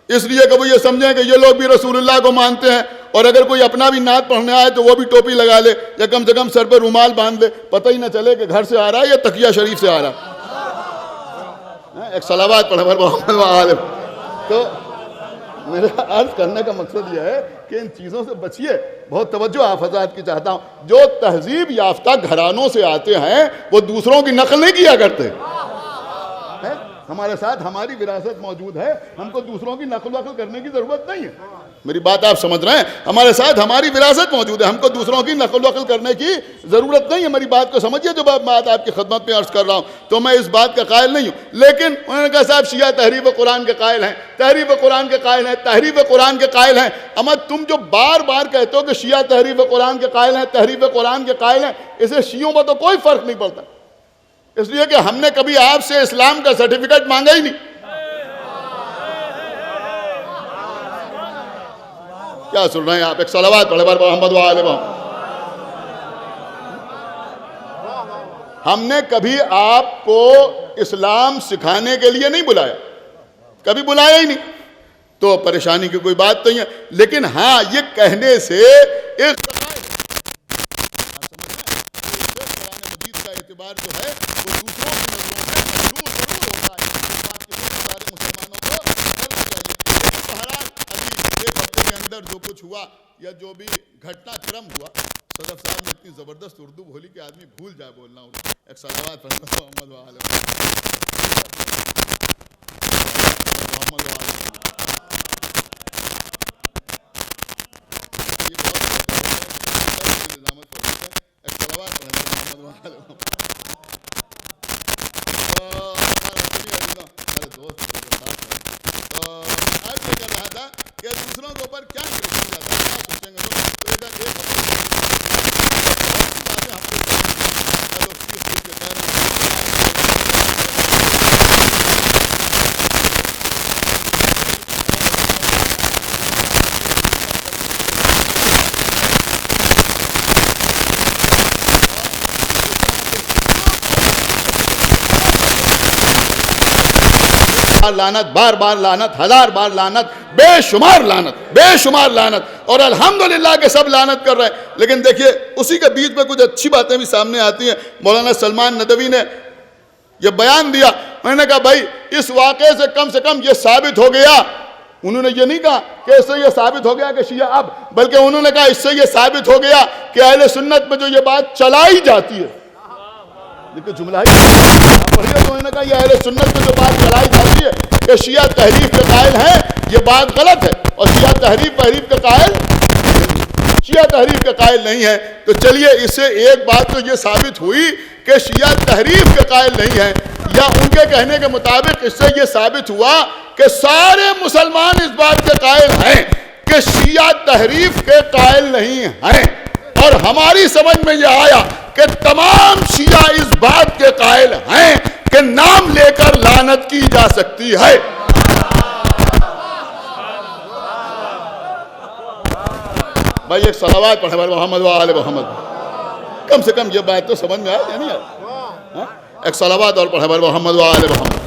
اس لیے کہ وہ یہ سمجھیں کہ یہ لوگ بھی رسول اللہ کو مانتے ہیں، اور اگر کوئی اپنا بھی نعت پڑھنے آئے تو وہ بھی ٹوپی لگا لے یا کم سے کم سر پہ رومال باندھ لے، پتہ ہی نہ چلے کہ گھر سے آ رہا ہے یا تقیہ شریف سے آ رہا ہے۔ ایک صلوات پڑھیں پر محمد و آل محمد۔ تو میرا عرض کرنے کا مقصد یہ ہے کہ ان چیزوں سے بچیے، بہت توجہ آپ حضرات کی چاہتا ہوں۔ جو تہذیب یافتہ گھرانوں سے آتے ہیں وہ دوسروں کی نقل نہیں کیا کرتے۔ ہمارے ساتھ ہماری وراثت موجود ہے، ہم کو دوسروں کی نقل وقل کرنے کی ضرورت نہیں ہے۔ میری بات آپ سمجھ رہے ہیں؟ ہمارے ساتھ ہماری وراثت موجود ہے، ہم کو دوسروں کی نقل وقل کرنے کی ضرورت نہیں ہے۔ میری بات کو سمجھیے جو بات آپ کی خدمت میں عرض کر رہا ہوں، تو میں اس بات کا قائل نہیں ہوں۔ لیکن انہوں نے کہا صاحب شیعہ تحریف قرآن کے قائل ہیں، تحریف قرآن کے قائل ہیں، تحریف قرآن کے قائل ہیں۔ اما تم جو بار بار کہتے ہو کہ شیعہ تحریف قرآن کے قائل ہیں، تحریف قرآن کے قائل ہیں، اسے شیعوں پر تو کوئی فرق نہیں پڑتا، اس لیے کہ ہم نے کبھی آپ سے اسلام کا سرٹیفکیٹ مانگا ہی نہیں۔ کیا سن رہے ہیں آپ؟ ایک صلوات پڑھیں پر محمد و آل محمد۔ ہم نے کبھی آپ کو اسلام سکھانے کے لیے نہیں بلایا، کبھی بلایا ہی نہیں، تو پریشانی کی کوئی بات نہیں ہے۔ لیکن ہاں یہ کہنے سے ایک قرآن مجید کا اعتبار جو ہے وہ دوسروں کی نظروں میں مجروح ضرور ہوتا ہے، اس بات کی سارے مسلمانوں کو کرنا چاہیے۔ لیکن بہرحال ابھی ایک ہفتے کے اندر جو کچھ ہوا یا جو بھی گھٹنا کرم ہوا، صدف صاحب نے اتنی زبردست اردو بولی کہ آدمی بھول جائے بولنا اردو۔ ایک صلوات پر محمد و آل محمد و آل۔ یہ بہت الزامت پر ہے۔ ایک صلوات پر محمد و آل محمد۔ میرے دوست آج یہ کر رہا تھا کہ دوسروں کے اوپر کیا پریشان جاتا ہے، کیا سوچیں گے لوگ، تو ادھر ایک ہفتے بار لعنت، بار بار لعنت، ہزار بار لعنت، بے شمار لعنت، بے شمار لعنت، اور الحمدللہ کہ سب لعنت کر رہے ہیں۔ لیکن دیکھیے اسی کے بیچ میں کچھ اچھی باتیں بھی سامنے آتی ہیں۔ مولانا سلمان ندوی نے یہ بیان دیا، میں نے کہا بھائی اس واقعے سے کم یہ ثابت ہو گیا، انہوں نے یہ نہیں کہا کہ اس سے یہ ثابت ہو گیا کہ شیعہ اب، بلکہ انہوں نے کہا اس سے یہ ثابت ہو گیا کہ اہل سنت میں جو یہ بات چلائی جاتی ہے، لیکن جملہ ہی پڑھیے تو انہوں نے کہا یہ اہل سنت میں جو بات چلائی جاتی ہے کہ شیعہ تحریف کے قائل ہیں، یہ بات غلط ہے، اور شیعہ تحریف کے قائل، شیعہ تحریف کے قائل نہیں ہے۔ تو چلیے اس سے ایک بات تو یہ ثابت ہوئی کہ شیعہ تحریف کے قائل نہیں ہیں، یا ان کے کہنے کے مطابق اس سے یہ ثابت ہوا کہ سارے مسلمان اس بات کے قائل ہیں کہ شیعہ تحریف کے قائل نہیں ہیں، اور ہماری سمجھ میں یہ آیا کہ تمام شیعہ اس بات کے قائل ہیں کہ نام لے کر لعنت کی جا سکتی ہے۔ بھائی ایک صلوات پڑھے بھائی محمد و آل محمد، کم سے کم یہ بات تو سمجھ میں آئے یا نہیں آئے؟ ایک صلوات اور پڑھے بھائی محمد و آل محمد،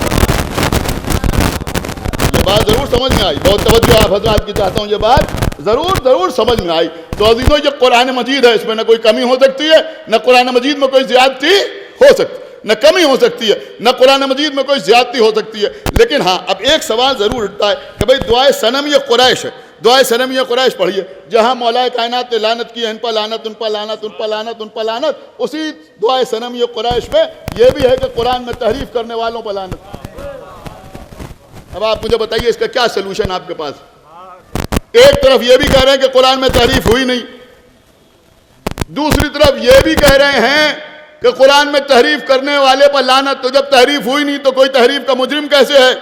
یہ بات ضرور سمجھ میں آئی، بہت توجہ آپ حضرات کی چاہتا ہوں، یہ بات ضرور سمجھ میں آئی۔ تو عزیزوں یہ قرآن مجید ہے، اس میں نہ کوئی کمی ہو سکتی ہے، نہ قرآن مجید میں کوئی زیادتی ہو سکتی، نہ کمی ہو سکتی ہے، نہ قرآن مجید میں کوئی زیادتی ہو سکتی ہے۔ لیکن ہاں اب ایک سوال ضرور اٹھتا ہے کہ بھئی دعائے صنم یہ قریش ہے، دعائے صنم یہ قریش پڑھیے، جہاں مولا کائنات نے لعنت کی ہے، ان پر لعنت، ان پر لعنت، ان پر لعنت، ان پر لعنت، اسی دعائے صنم یہ قریش میں یہ بھی ہے کہ قرآن میں تحریف کرنے والوں پر لعنت۔ اب آپ مجھے بتائیے اس کا کیا سلوشن آپ کے پاس؟ ایک طرف یہ بھی کہہ رہے ہیں کہ قرآن میں تحریف ہوئی نہیں، دوسری طرف یہ بھی کہہ رہے ہیں کہ قرآن میں تحریف کرنے والے پر لعنت، تو جب تحریف ہوئی نہیں تو کوئی تحریف کا مجرم کیسے ہے؟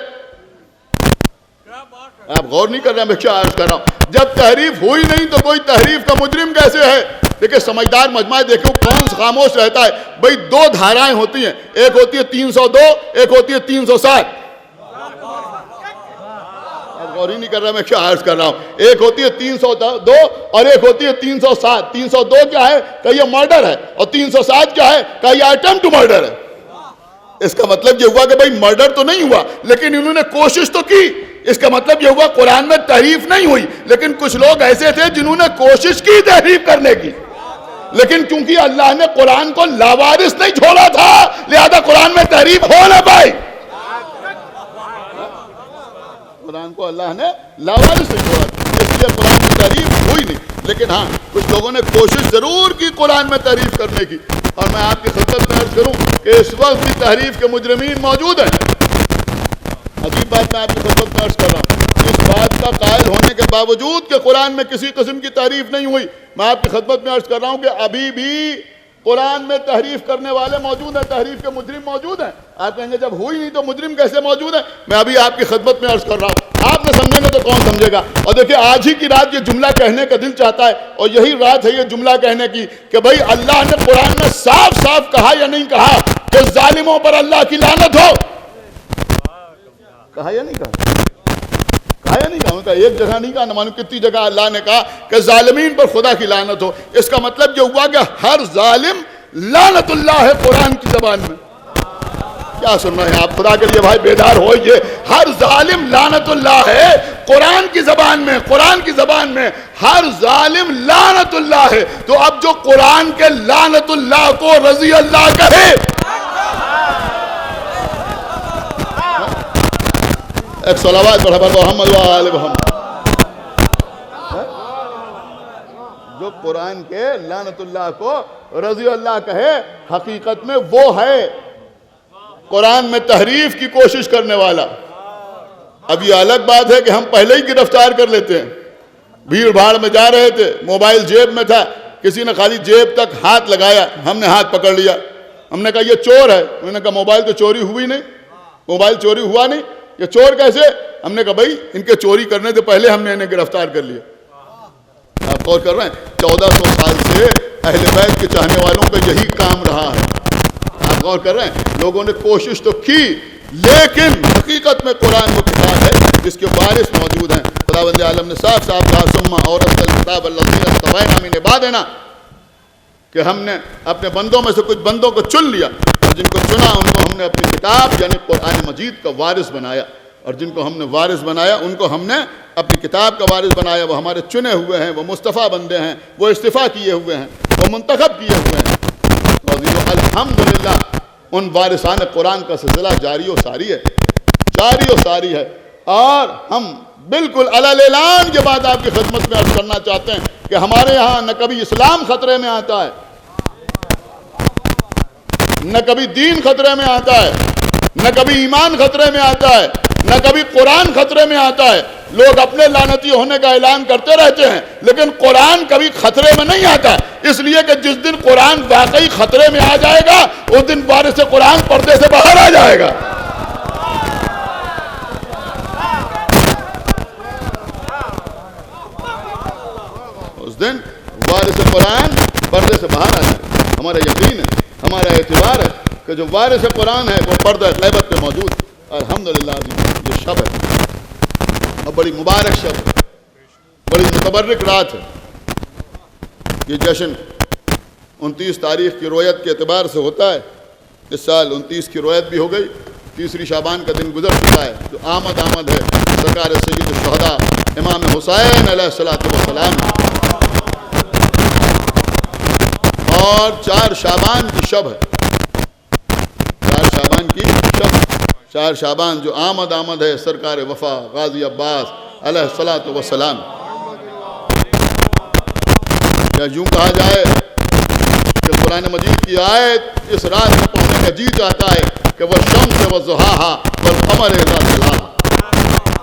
آپ غور نہیں کر رہے ہیں، میں کیا عرض کر رہا ہوں، جب تحریف ہوئی نہیں تو کوئی تحریف کا مجرم کیسے ہے؟ دیکھیں سمجھدار مجمع دیکھو کون خاموش رہتا ہے؟ بھئی دو دھارائیں ہوتی ہیں، ایک ہوتی ہے 302، ایک ہوتی ہے 307۔ آپ غور ہی نہیں کر رہے ہیں، میں کیا عرض کر رہا ہوں، ایک ہوتی ہے 302 اور ایک ہوتی ہے 307۔ 302 کیا ہے کہ یہ مرڈر ہے، اور 307 کیا ہے کہ یہ اٹیمپٹ ٹو مرڈر ہے۔ اس کا مطلب یہ ہوا کہ بھئی مرڈر تو نہیں ہوا لیکن انہوں نے کوشش تو کی، اس کا مطلب یہ ہوا قرآن میں تحریف نہیں ہوئی، لیکن کچھ لوگ ایسے تھے جنہوں نے کوشش کی تحریف کرنے کی، لیکن چونکہ اللہ نے قرآن کو لاوارث نہیں چھوڑا تھا لہذا قرآن میں تحریف ہو نہ پائی۔ قرآن کو اللہ نے لاوارث نہیں چھوڑا اس لیے قرآن میں تحریف ہوئی نہیں، لیکن ہاں کچھ لوگوں نے کوشش ضرور کی قرآن میں تحریف کرنے کی، اور میں آپ کی خدمت میں عرض کروں کہ اس وقت بھی تحریف کے مجرمین موجود ہیں۔ عجیب بات میں آپ کی خدمت میں عرض کر رہا ہوں، اس بات کا قائل ہونے کے باوجود کہ قرآن میں کسی قسم کی تحریف نہیں ہوئی، میں آپ کی خدمت میں عرض کر رہا ہوں کہ ابھی بھی قرآن میں تحریف کرنے والے موجود ہیں، تحریف کے مجرم موجود ہیں۔ آپ کہیں گے جب ہوئی نہیں تو مجرم کیسے موجود ہیں؟ میں ابھی آپ کی خدمت میں عرض کر رہا ہوں، آپ نے سمجھیں گے تو کون سمجھے گا؟ اور دیکھیں آج ہی کی رات یہ جملہ کہنے کا دل چاہتا ہے، اور یہی رات ہے یہ جملہ کہنے کی کہ بھئی اللہ نے قرآن میں صاف صاف کہا یا نہیں کہا کہ ظالموں پر اللہ کی لعنت ہو؟ کہا یا نہیں کہا؟ کہا یا نہیں کہا؟ ایک جگہ نہیں کہا، نہ معلوم کتنی جگہ اللہ نے کہا کہ ظالمین پر خدا کی لعنت ہو۔ اس کا مطلب یہ ہوا کہ ہر ظالم لعنت اللہ ہے قرآن کی زبان میں۔ کیا سن رہے ہیں آپ؟ خدا کے لیے بھائی بیدار ہوئیے، ہر ظالم لعنت اللہ ہے قرآن کی زبان میں، قرآن کی زبان میں ہر ظالم لعنت اللہ ہے۔ تو اب جو قرآن کے لعنت اللہ کو رضی اللہ کہے، ایک صلوات پڑھا پر محمد و آل محمد، جو قرآن کے لعنت اللہ کو رضی اللہ کہے حقیقت میں وہ ہے قرآن میں تحریف کی کوشش کرنے والا۔ اب یہ الگ بات ہے کہ ہم پہلے ہی گرفتار کر لیتے ہیں، بھیڑ بھاڑ میں جا رہے تھے، موبائل جیب میں تھا، کسی نے خالی جیب تک ہاتھ لگایا، ہم نے ہاتھ پکڑ لیا، ہم نے کہا یہ چور ہے، انہوں نے کہا موبائل تو چوری ہوئی نہیں، موبائل چوری ہوا نہیں، یہ چور کیسے؟ ہم نے کہا بھائی ان کے چوری کرنے سے پہلے ہم نے انہیں گرفتار کر لیا۔ آپ غور کر رہے ہیں 1400 سال سے اہل بیت کے چاہنے والوں کا یہی کام رہا ہے۔ آپ غور کر رہے ہیں، لوگوں نے کوشش تو کی لیکن حقیقت میں قرآن وہ کتاب ہے جس کے وارث موجود ہیں۔ خداوند عالم نے صاف صاف کہا ثم اورثنا الکتاب الذین اصطفینا من عبادنا، کہ ہم نے اپنے بندوں میں سے کچھ بندوں کو چن لیا، اور جن کو چنا ان کو ہم نے اپنی کتاب یعنی قرآن مجید کا وارث بنایا۔ اور جن کو ہم نے وارث بنایا ان کو ہم نے اپنی کتاب کا وارث بنایا. وہ ہمارے چنے ہوئے ہیں, وہ مصطفیٰ بندے ہیں, وہ استفا کیے ہوئے ہیں, وہ منتخب کیے ہوئے ہیں. الحمدللہ ان وارثان قرآن کا سلسلہ جاری و ساری ہے, جاری و ساری ہے. اور ہم بالکل علی اعلان کے بعد آپ کی خدمت میں عرض کرنا چاہتے ہیں کہ ہمارے یہاں نہ کبھی اسلام خطرے میں آتا ہے, نہ کبھی دین خطرے میں آتا ہے, نہ کبھی ایمان خطرے میں آتا ہے, نہ کبھی قرآن خطرے میں آتا ہے. لوگ اپنے لعنتی ہونے کا اعلان کرتے رہتے ہیں لیکن قرآن کبھی خطرے میں نہیں آتا, اس لیے کہ جس دن قرآن واقعی خطرے میں آ جائے گا اس دن وارث قرآن پردے سے باہر آ جائے گا. اس دن وارث قرآن پردے سے باہر آ جائے گا. ہمارا یقین ہے, ہمارا اعتبار ہے کہ جو وارث قرآن ہے وہ پردہ غیبت پہ موجود ہے. الحمدللہ یہ شب ہے اور بڑی مبارک شب ہے, بڑی متبرک رات ہے. یہ جشن 29 تاریخ کی رویت کے اعتبار سے ہوتا ہے. اس سال 29 کی رویت بھی ہو گئی, تیسری شعبان کا دن گزر چکا ہے. جو آمد ہے سرکار سید الشہداء امام حسین علیہ السلام اور 4 شعبان کی شب ہے. 4 شعبان کی شب, 4 شعبان جو آمد ہے سرکار وفا غازی عباس علیہ السلام. یا یوں کہا جائے کہ قرآن مجید کی آیت اس رات میں پڑھنے کا جی چاہتا ہے کہ وہ شمس و ضحاہا والقمر اذا تلاہا.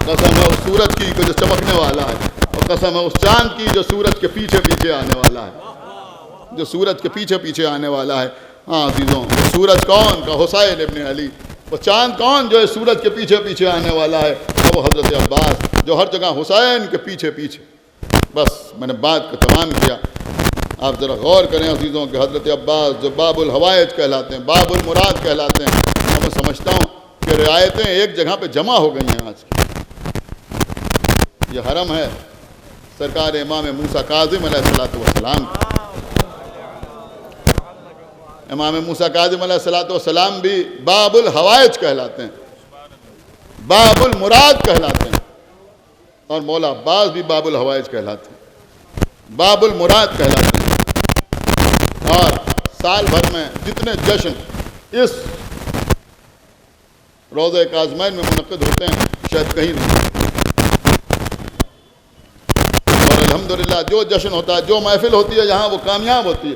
قسم ہے اس سورج کی جو چمکنے والا ہے, اور قسم ہے اس چاند کی جو سورج کے پیچھے پیچھے آنے والا ہے, جو سورج کے پیچھے پیچھے آنے والا ہے. ہاں عزیزوں, سورج کون کا حسین ابن علی, وہ چاند کون جو ہے سورج کے پیچھے پیچھے آنے والا ہے, وہ حضرت عباس جو ہر جگہ حسین کے پیچھے پیچھے. بس میں نے بات کو تمام کیا. آپ ذرا غور کریں عزیزوں کہ حضرت عباس جو باب الحوائج کہلاتے ہیں, باب المراد کہلاتے ہیں, میں سمجھتا ہوں کہ رعایتیں ایک جگہ پہ جمع ہو گئی ہیں آج کی. یہ حرم ہے سرکار امام موسیٰ کاظم علیہ السلام. امام موسیٰ کاظم علیہ السلام بھی باب الحوائج کہلاتے ہیں, باب المراد کہلاتے ہیں, اور مولا عباس بھی باب الحوائج کہلاتے ہیں, باب المراد کہلاتے ہیں. اور سال بھر میں جتنے جشن اس روضہ کاظمین میں منعقد ہوتے ہیں شاید کہیں نہیں. اور الحمدللہ جو جشن ہوتا ہے, جو محفل ہوتی ہے یہاں وہ کامیاب ہوتی ہے.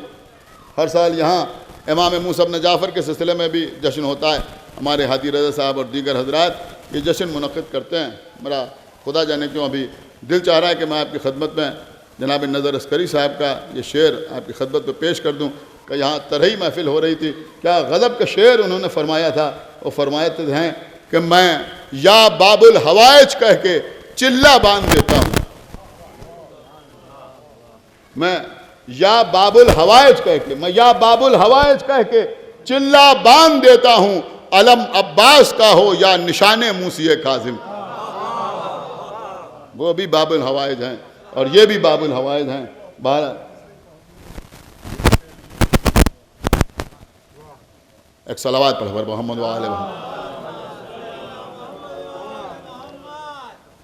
ہر سال یہاں امام موسیٰ ابن جعفر کے سلسلے میں بھی جشن ہوتا ہے. ہمارے ہادی رضا صاحب اور دیگر حضرات یہ جشن منعقد کرتے ہیں. میرا خدا جانے کیوں ابھی دل چاہ رہا ہے کہ میں آپ کی خدمت میں جناب نظر عسکری صاحب کا یہ شعر آپ کی خدمت میں پیش کر دوں کہ یہاں ترہی محفل ہو رہی تھی. کیا غضب کا شعر انہوں نے فرمایا تھا. وہ فرماتے ہیں کہ میں یا باب الحوائج کہہ کے چلہ باندھ دیتا ہوں, میں یا باب الحوائج کہہ کے, میں یا باب الحوائج کہہ کے چلہ باندھ دیتا ہوں, علم عباس کا ہو یا نشان موسی کاظم. وہ بھی باب الحوائج ہیں اور یہ بھی باب الحوائج ہیں. ایک صلوات پڑھ محمد وآلہ محمد.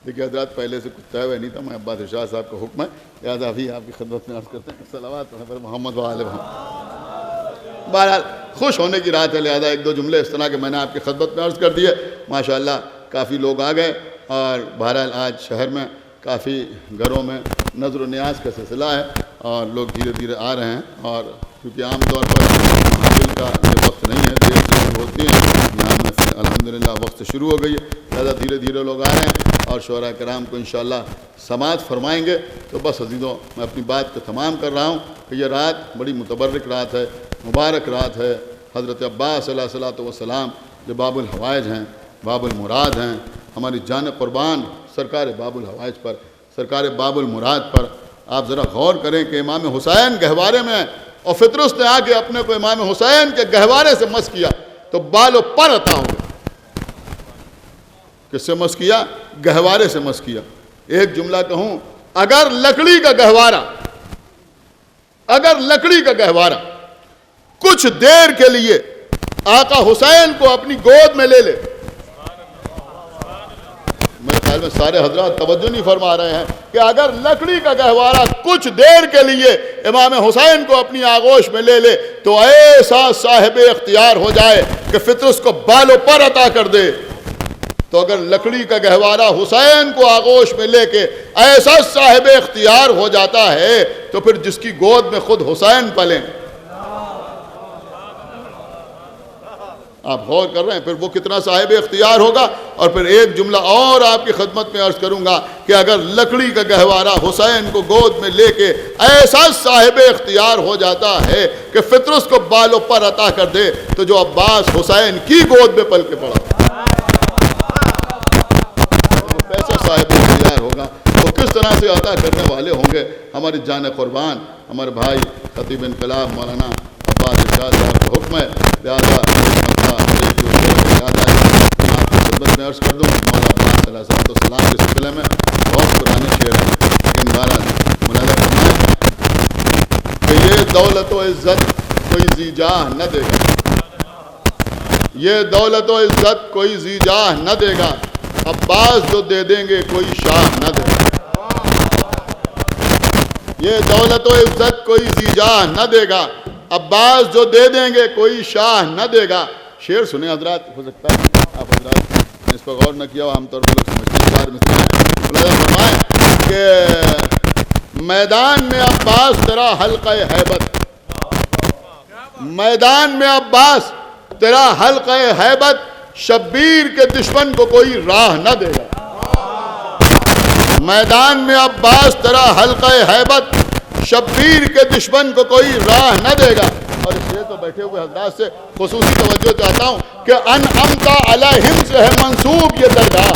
دیکھیے حضرات پہلے سے کچھ طے ہوئے نہیں تھا, میں عباس ارشاد صاحب کا حکم ہے لہٰذا ابھی آپ کی خدمت میں عرض کرتے ہیں صلوات پڑھ محمد وآلہ محمد. بہرحال خوش ہونے کی رات ہے لہٰذا ایک دو جملے اس طرح کے میں نے آپ کی خدمت میں عرض کر دیے. ماشاءاللہ کافی لوگ آ گئے اور بہرحال آج شہر میں کافی گھروں میں نظر و نیاز کا سلسلہ ہے اور لوگ دھیرے دھیرے آ رہے ہیں. اور کیونکہ عام طور پر محفل کا یہ وقت نہیں ہے, دیر سے شروع ہوتی ہے, یہاں محفل الحمدللہ وقت سے شروع ہو گئی ہے لہٰذا دھیرے دھیرے لوگ آ رہے ہیں اور شعراء کرام کو انشاءاللہ سماعت فرمائیں گے. تو بس عزیزوں میں اپنی بات کو تمام کر رہا ہوں کہ یہ رات بڑی متبرک رات ہے, مبارک رات ہے. حضرت عباس علیہ السلام جو باب الحوائج ہیں, باب المراد ہیں, ہماری جان قربان سرکار باب الحوائج پر, سرکار باب المراد پر. آپ ذرا غور کریں کہ امام حسین گہوارے میں, اور فطرس نے آ کے اپنے کو امام حسین کے گہوارے سے مس کیا تو بال و پر عطا ہو گئے. کس سے مس کیا؟ گہوارے سے مس کیا. ایک جملہ کہوں, اگر لکڑی کا گہوارہ, اگر لکڑی کا گہوارہ کچھ دیر کے لیے آقا حسین کو اپنی گود میں لے لے, خیال میں سارے حضرات توجہ نہیں فرما رہے ہیں کہ اگر لکڑی کا گہوارہ کچھ دیر کے لیے امام حسین کو اپنی آغوش میں لے لے تو ایسا صاحب اختیار ہو جائے کہ فطر اس کو بال و پر عطا کر دے، تو اگر لکڑی کا گہوارہ حسین کو آغوش میں لے کے ایسا صاحب اختیار ہو جاتا ہے تو پھر جس کی گود میں خود حسین پلیں، آپ غور کر رہے ہیں پھر وہ کتنا صاحب اختیار ہوگا۔ اور پھر ایک جملہ اور آپ کی خدمت میں عرض کروں گا کہ اگر لکڑی کا گہوارہ حسین کو گود میں لے کے ایسا صاحب اختیار ہو جاتا ہے کہ فطر اس کو بال و پر عطا کر دے تو جو عباس حسین کی گود میں پل کے پڑا ایسا صاحب اختیار ہوگا، وہ کس طرح سے عطا کرنے والے ہوں گے۔ ہماری جان قربان ہمارے بھائی خطیب انقلاب مولانا عباس ارشاد صاحب کا حکم ہے، لہٰذا آپ کی خدمت میں عرض کر دوں مولا عباس علیہ السلام کے سلسلے میں بہت پرانے شعر ہیں، لیکن بہرحال ملاحظہ فرمائیں کہ یہ دولت و عزت کوئی ذی جاہ نہ دے گا، یہ دولت و عزت کوئی ذی جاہ نہ دے گا، عباس جو دے دیں گے کوئی شاہ نہ دے گا، یہ دولت و عزت کوئی ذی جاہ نہ دے گا، عباس جو دے دیں گے کوئی شاہ نہ دے گا۔ شعر سنیں حضرات، ہو سکتا ہے آپ حضرات نے اس پر غور نہ کیا ہو، عام طور پر لوگ سمجھتے ہیں چار مثالیں ہیں۔ ملاحظہ فرمائیں کہ میدان میں عباس تیرا حلقہ ہیبت، میدان میں عباس تیرا حلقہ ہیبت، شبیر کے دشمن کو کوئی راہ نہ دے گا، میدان میں عباس تیرا حلقہ ہیبت، شبیر کے دشمن کو کوئی راہ نہ دے گا۔ اور اس لیے تو بیٹھے ہوئے حضرات سے خصوصی توجہ چاہتا ہوں کہ انعمتا علیہم سے ہے منسوب یہ درگاہ،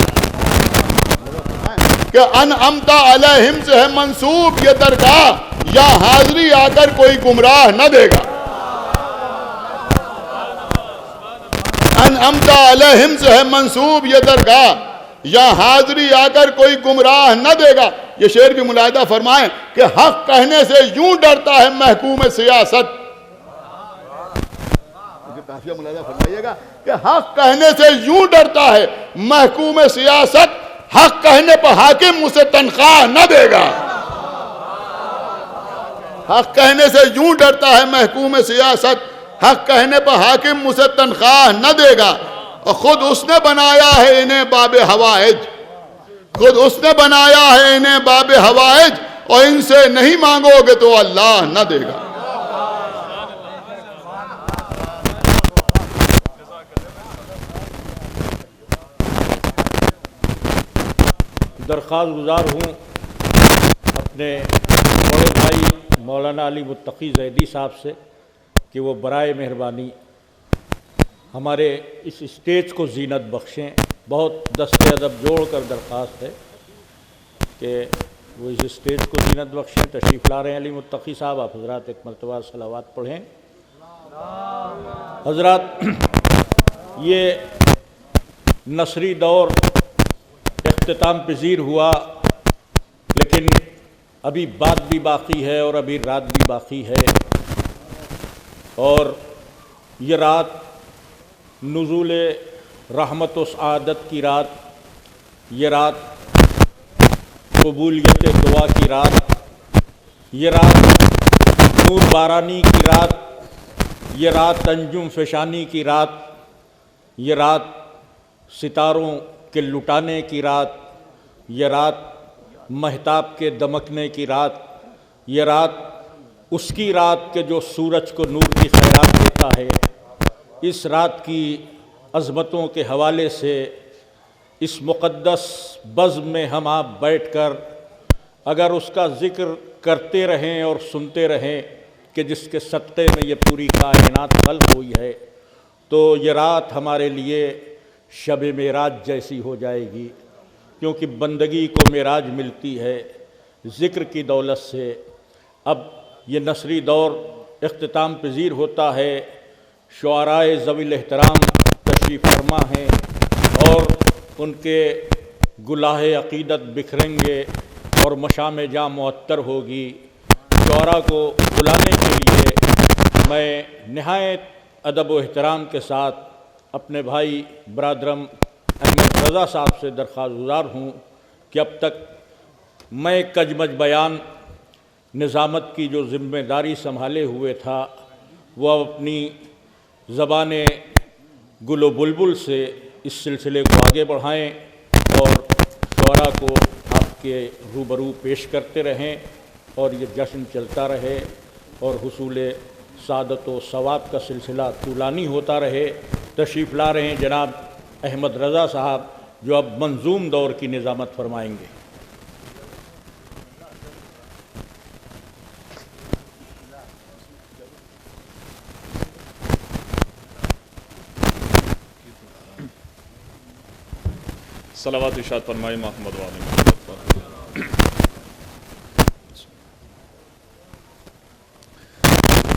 کہ انعمتا علیہم سے ہے منسوب یہ درگاہ، یا حاضری آ کر کوئی گمراہ نہ دے گا، انعمتا علیہم سے ہے منسوب یہ درگاہ، یا حاضری آ کر کوئی گمراہ نہ دے گا۔ یہ شعر بھی ملاحظہ فرمائیں کہ حق کہنے سے یوں ڈرتا ہے محکوم سیاست، کافیہ ملاحظہ فرمائیے گا کہ حق کہنے سے یوں ڈرتا ہے محکوم سیاست، حق کہنے پر حاکم اسے تنخواہ نہ دے گا، حق کہنے سے یوں ڈرتا ہے محکوم سیاست، حق کہنے پر حاکم اسے تنخواہ نہ دے گا۔ اور خود اس نے بنایا ہے انہیں باب حوائج، خود اس نے بنایا ہے انہیں باب حوائج، اور ان سے نہیں مانگو گے تو اللہ نہ دے گا۔ درخواست گزار ہوں اپنے بڑے بھائی مولانا علی متقی زیدی صاحب سے کہ وہ برائے مہربانی ہمارے اس اسٹیج کو زینت بخشیں۔ بہت دست ادب جوڑ کر درخواست ہے کہ وہ اس اسٹیج کو زینت بخشیں۔ تشریف لا رہے ہیں علی متقی صاحب، آپ حضرات ایک مرتبہ صلوات پڑھیں۔ حضرات، یہ نصری دور اختتام پذیر ہوا، لیکن ابھی بات بھی باقی ہے اور ابھی رات بھی باقی ہے، اور یہ رات نزول رحمت و سعادت کی رات، یہ رات قبولیت دعا کی رات، یہ رات نور بارانی کی رات، یہ رات انجم فشانی کی رات، یہ رات ستاروں کے لٹانے کی رات، یہ رات مہتاب کے دمکنے کی رات، یہ رات اس کی رات کہ جو سورج کو نور کی خیرات دیتا ہے۔ اس رات کی عظمتوں کے حوالے سے اس مقدس بزم میں ہم آپ بیٹھ کر اگر اس کا ذکر کرتے رہیں اور سنتے رہیں کہ جس کے صدقے میں یہ پوری کائنات خلق ہوئی ہے، تو یہ رات ہمارے لیے شب معراج جیسی ہو جائے گی، کیونکہ بندگی کو معراج ملتی ہے ذکر کی دولت سے۔ اب یہ نصری دور اختتام پذیر ہوتا ہے، شعرائے ذوی الاحترام تشریف فرما ہیں اور ان کے گلاہ عقیدت بکھریں گے اور مشام جاں معطر ہوگی۔ شعراء کو بلانے کے لیے میں نہایت ادب و احترام کے ساتھ اپنے بھائی برادرم احمد رضا صاحب سے درخواست گزار ہوں کہ اب تک میں کجمج بیان نظامت کی جو ذمہ داری سنبھالے ہوئے تھا وہ اب اپنی زبان گل و بلبل سے اس سلسلے کو آگے بڑھائیں اور شعراء کو آپ کے روبرو پیش کرتے رہیں اور یہ جشن چلتا رہے اور حصول سعادت و ثواب کا سلسلہ طولانی ہوتا رہے۔ تشریف لا رہے ہیں جناب احمد رضا صاحب جو اب منظوم دور کی نظامت فرمائیں گے۔ صلوات ارشاد فرمائے محمد وآل محمد۔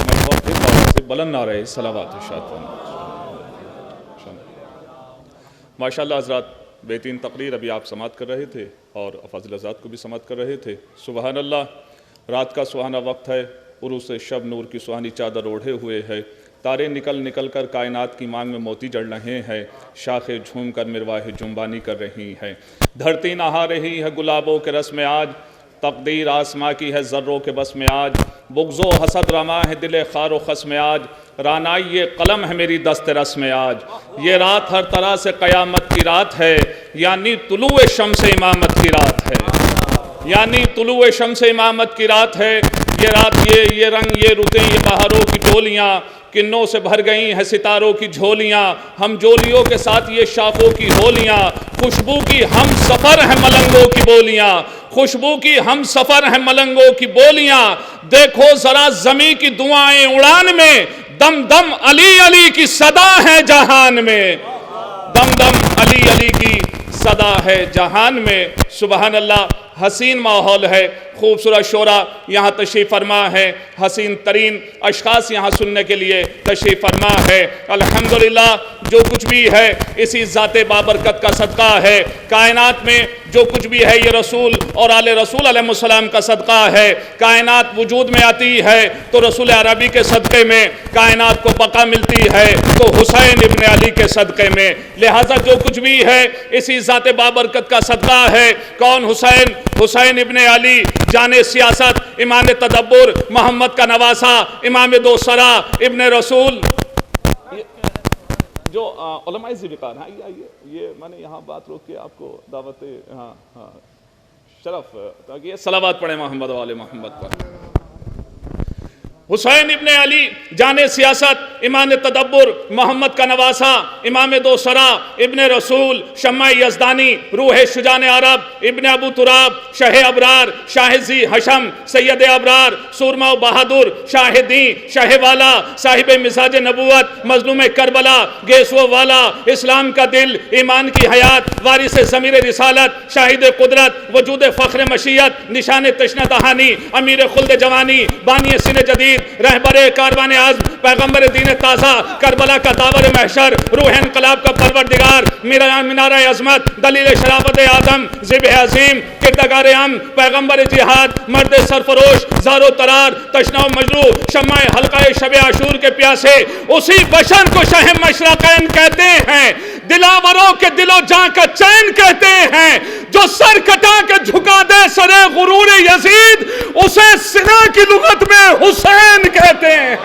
میں بہت دیر بعد سے بلند نہ رہے صلوات ارشاد فرمائے۔ ماشاءاللہ حضرات، بہترین تقریر ابھی آپ سماعت کر رہے تھے اور افاضل حضرات کو بھی سماعت کر رہے تھے۔ سبحان اللہ، رات کا سہانا وقت ہے، عروس شب نور کی سہانی چادر اوڑھے ہوئے ہے، تارے نکل نکل کر کائنات کی مانگ میں موتی جڑ رہے ہیں، شاخیں جھوم کر مرواہ جنبانی کر رہی ہیں، دھرتی نہا رہی ہے گلابوں کے رس میں آج، تقدیر آسماں کی ہے ذروں کے بس میں آج، بغض و حسد رما ہے دل خار و خس میں آج، رانائی یہ قلم ہے میری دست رس میں آج، یہ رات ہر طرح سے قیامت کی رات ہے، یعنی طلوع شمس امامت کی رات ہے، یعنی طلوع شمس امامت کی رات ہے، یہ رات یہ رنگ یہ رتیں یہ بہاروں کی ٹولیاں، کنوں سے بھر گئی ہیں ستاروں کی جھولیاں، ہم جولیوں کے ساتھ یہ شاخوں کی ہولیاں، خوشبو کی ہم سفر ہیں ملنگوں کی بولیاں، خوشبو کی ہم سفر ہیں ملنگوں کی بولیاں، دیکھو ذرا زمیں کی دعائیں اڑان میں، دم دم علی علی کی صدا ہے جہان میں، دم دم علی علی کی صدا ہے جہان میں۔ سبحان اللہ، حسین ماحول ہے، خوبصورت شعراء یہاں تشریف فرما ہے، حسین ترین اشخاص یہاں سننے کے لیے تشریف فرما ہے۔ الحمدللہ جو کچھ بھی ہے اسی ذات بابرکت کا صدقہ ہے، کائنات میں جو کچھ بھی ہے یہ رسول اور آل رسول علیہ السلام کا صدقہ ہے، کائنات وجود میں آتی ہے تو رسول عربی کے صدقے میں، کائنات کو بقا ملتی ہے تو حسین ابن علی کے صدقے میں، لہٰذا جو کچھ بھی ہے اسی ذات بابرکت کا صدقہ ہے۔ کون حسین؟ حسین ابن علی، جان سیاست، امام تدبر، محمد کا نواسہ، امام دو سرا، ابن رسول۔ جو علماء ذوالفقار، یہ میں نے یہاں بات روک کے آپ کو دعوت شرف تاکہ صلوات پڑھیں محمد وآل محمد پر۔ حسین ابن علی، جان سیاست، امام تدبر، محمد کا نواسہ، امام دو سرا، ابن رسول، شمع یزدانی، روح شجان عرب، ابن ابو تراب، شاہ ابرار، شاہ زی حشم، سید ابرار، سورما و بہادر، شاہ دین، شاہ والا، صاحب مزاج نبوت، مظلوم کربلا، گیسو والا، اسلام کا دل، ایمان کی حیات، وارث ضمیر رسالت، شاہد قدرت، وجود فخر مشیت، نشان تشنہ دہانی، امیر خلد جوانی، بانی سن جدید، رہبر کاروان عزم، پیغمبر دین تازہ، کربلا کا داور محشر، روح انقلاب کا پروردگار، منارہ عظمت، دلیل شرافت آدم، ذبح عظیم، کردگار ام، پیغمبر جہاد، مرد سرفروش، زار و ترار، تشنہ و مجروح، شمع حلقہ شب عاشور کے پیاسے، اسی بشر کو شاہ مشرقین کہتے ہیں، دلاوروں کے دل و جاں کا چین کہتے ہیں، جو سر کٹا کے جھکا دے سر غرور یزید، اسے سنا کی لغت میں حسین کہتے ہیں،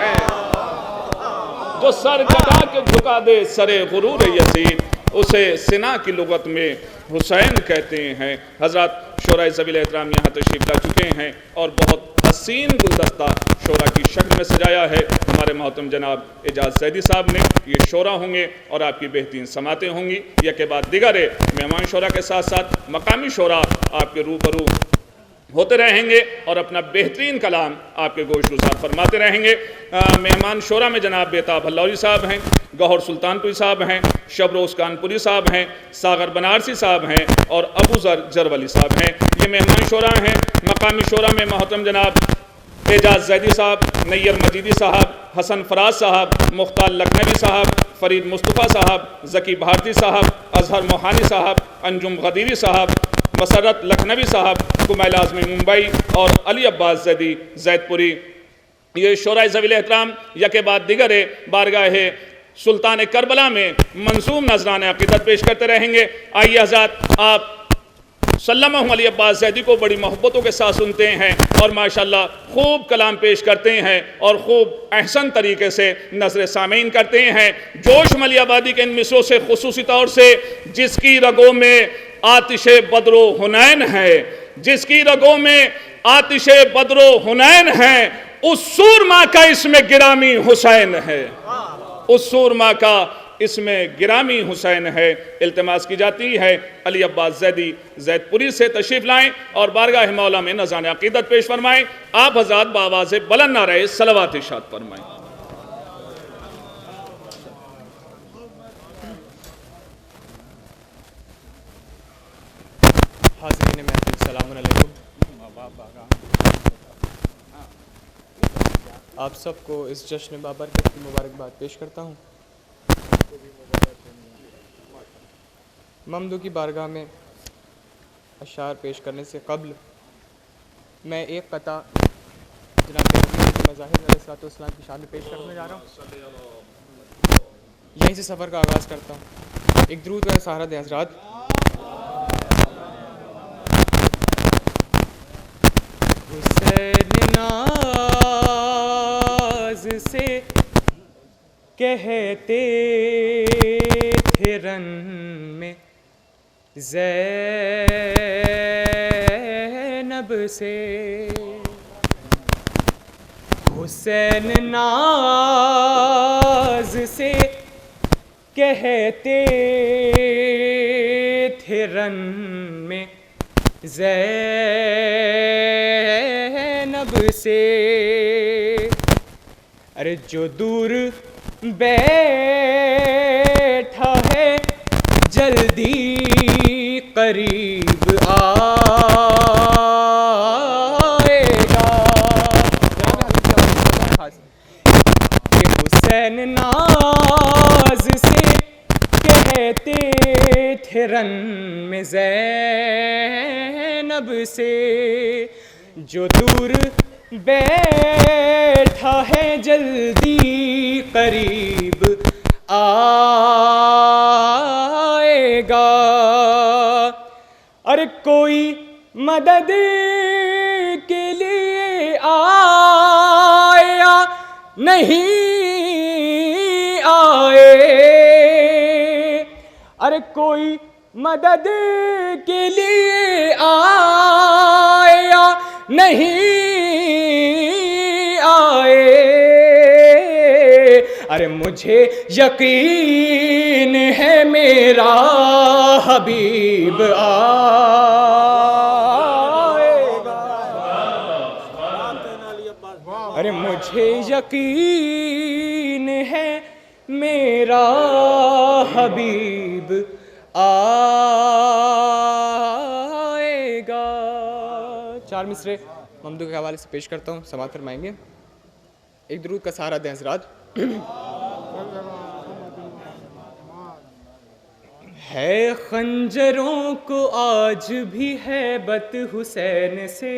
جو سر کٹا کے جھکا دے سر غرور یزید، اسے سنا کی لغت میں حسین کہتے ہیں۔ حضرات شعراء ذوی احترام یہاں تشریف لا چکے ہیں اور بہت حسین گلدستہ شعراء کی شکل میں سجایا ہے ہمارے محترم جناب اعجاز زیدی صاحب نے۔ یہ شعراء ہوں گے اور آپ کی بہترین سماعتیں ہوں گی، یہ کے بعد دیگر مہمان شعراء کے ساتھ ساتھ مقامی شعراء آپ کے روبرو ہوتے رہیں گے اور اپنا بہترین کلام آپ کے گوش گزار فرماتے رہیں گے۔ مہمان شعراء میں جناب بیتاب ہلوری صاحب ہیں، گوہر سلطان پوری صاحب ہیں، شبروز کانپوری صاحب ہیں، ساغر بنارسی صاحب ہیں اور ابو ذر جرولی صاحب ہیں۔ یہ مہمان شعراء ہیں۔ مقامی شعراء میں محترم جناب اعجاز زیدی صاحب، نیر مجیدی صاحب، حسن فراز صاحب، مختار لکھنوی صاحب، فرید مصطفیٰ صاحب، ذکی بھارتی صاحب، اظہر موہانی صاحب، انجم غدیری صاحب، مسرت لکھنوی صاحب، کمیل اعظمی ممبئی اور علی عباس زیدی زید پوری۔ یہ شعراء ذوی الاحترام یک بعد دیگر بارگاہ سلطان کربلا میں منظوم نذران عقیدت پیش کرتے رہیں گے۔ آئیے حضرات آپ سلمہ علی عباس زیدی کو بڑی محبتوں کے ساتھ سنتے ہیں اور ماشاءاللہ خوب کلام پیش کرتے ہیں اور خوب احسن طریقے سے نظر سامعین کرتے ہیں۔ جوش ملی آبادی کے ان مصروں سے خصوصی طور سے جس کی رگوں میں آتش بدر و حنین ہے، جس کی رگوں میں آتش بدر و حنین ہے، اس سورما کا اس میں گرامی حسین ہے، اس سورما کا اس میں گرامی حسین ہے۔ التماس کی جاتی ہے علی عباس زیدی زید پوری سے تشریف لائیں اور بارگاہ مولا میں نذران عقیدت پیش فرمائیں۔ آپ حضرات بآواز بلند نعرہ صلوات ارشاد فرمائیں۔ حاضرین محفل السلام علیکم۔ آپ سب کو اس جشن بابرکت کی مبارکباد پیش کرتا ہوں۔ ممدو کی بارگاہ میں اشعار پیش کرنے سے قبل میں ایک قطع جناب مظاہر علیہ الصلوۃ والسلام کی شان میں پیش کرنے جا رہا ہوں۔ یہیں سے سفر کا آغاز کرتا ہوں۔ ایک درود کا سہارا دیں حضرات۔ حسین ناز سے کہتے تھے رن میں زینب سے، حسین ناز سے کہتے تھے رن میں زینب سے، ارے جو دور بیٹھا ہے جلدی قریب آئے گا، کہ حسین ناز سے کہتے تھے رن میں زینب سے، جو دور بیٹھا ہے جلدی قریب آئے گا، اور کوئی مدد کے لیے آیا نہیں آئے، ارے کوئی مدد کے لیے آیا نہیں آئے، ارے مجھے یقین ہے میرا حبیب آئے گا، ارے مجھے یقین ہے میرا حبیب آئے گا۔ چار مصرے ممدو کے حوالے سے پیش کرتا ہوں، سماعت فرمائیں گے۔ ایک درود کا سہارا دیں حضرات۔ ہے خنجروں کو آج بھی ہیبت حسین سے،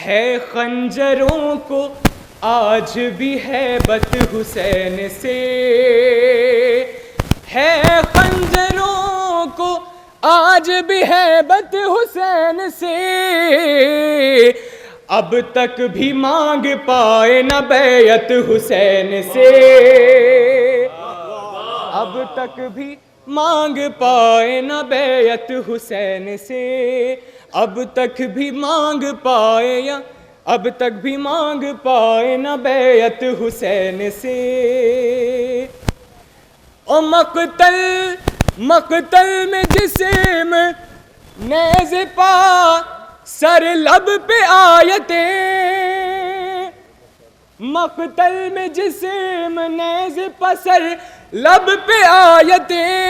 ہے خنجروں کو آج بھی ہیبت حسین سے، ہے خنجروں کو آج بھی ہیبت حسین سے، اب تک بھی مانگ پائے نہ بیعت حسین سے، اب تک بھی مانگ پائے نہ بیعت حسین سے، اب تک بھی مانگ پائے یا اب تک بھی مانگ پائے نہ بیعت حسین سے، اور مقتل میں جسم نیز پا سر لب پہ آیتیں، مقتل میں جسم نیز پا سر لب پہ آیتیں،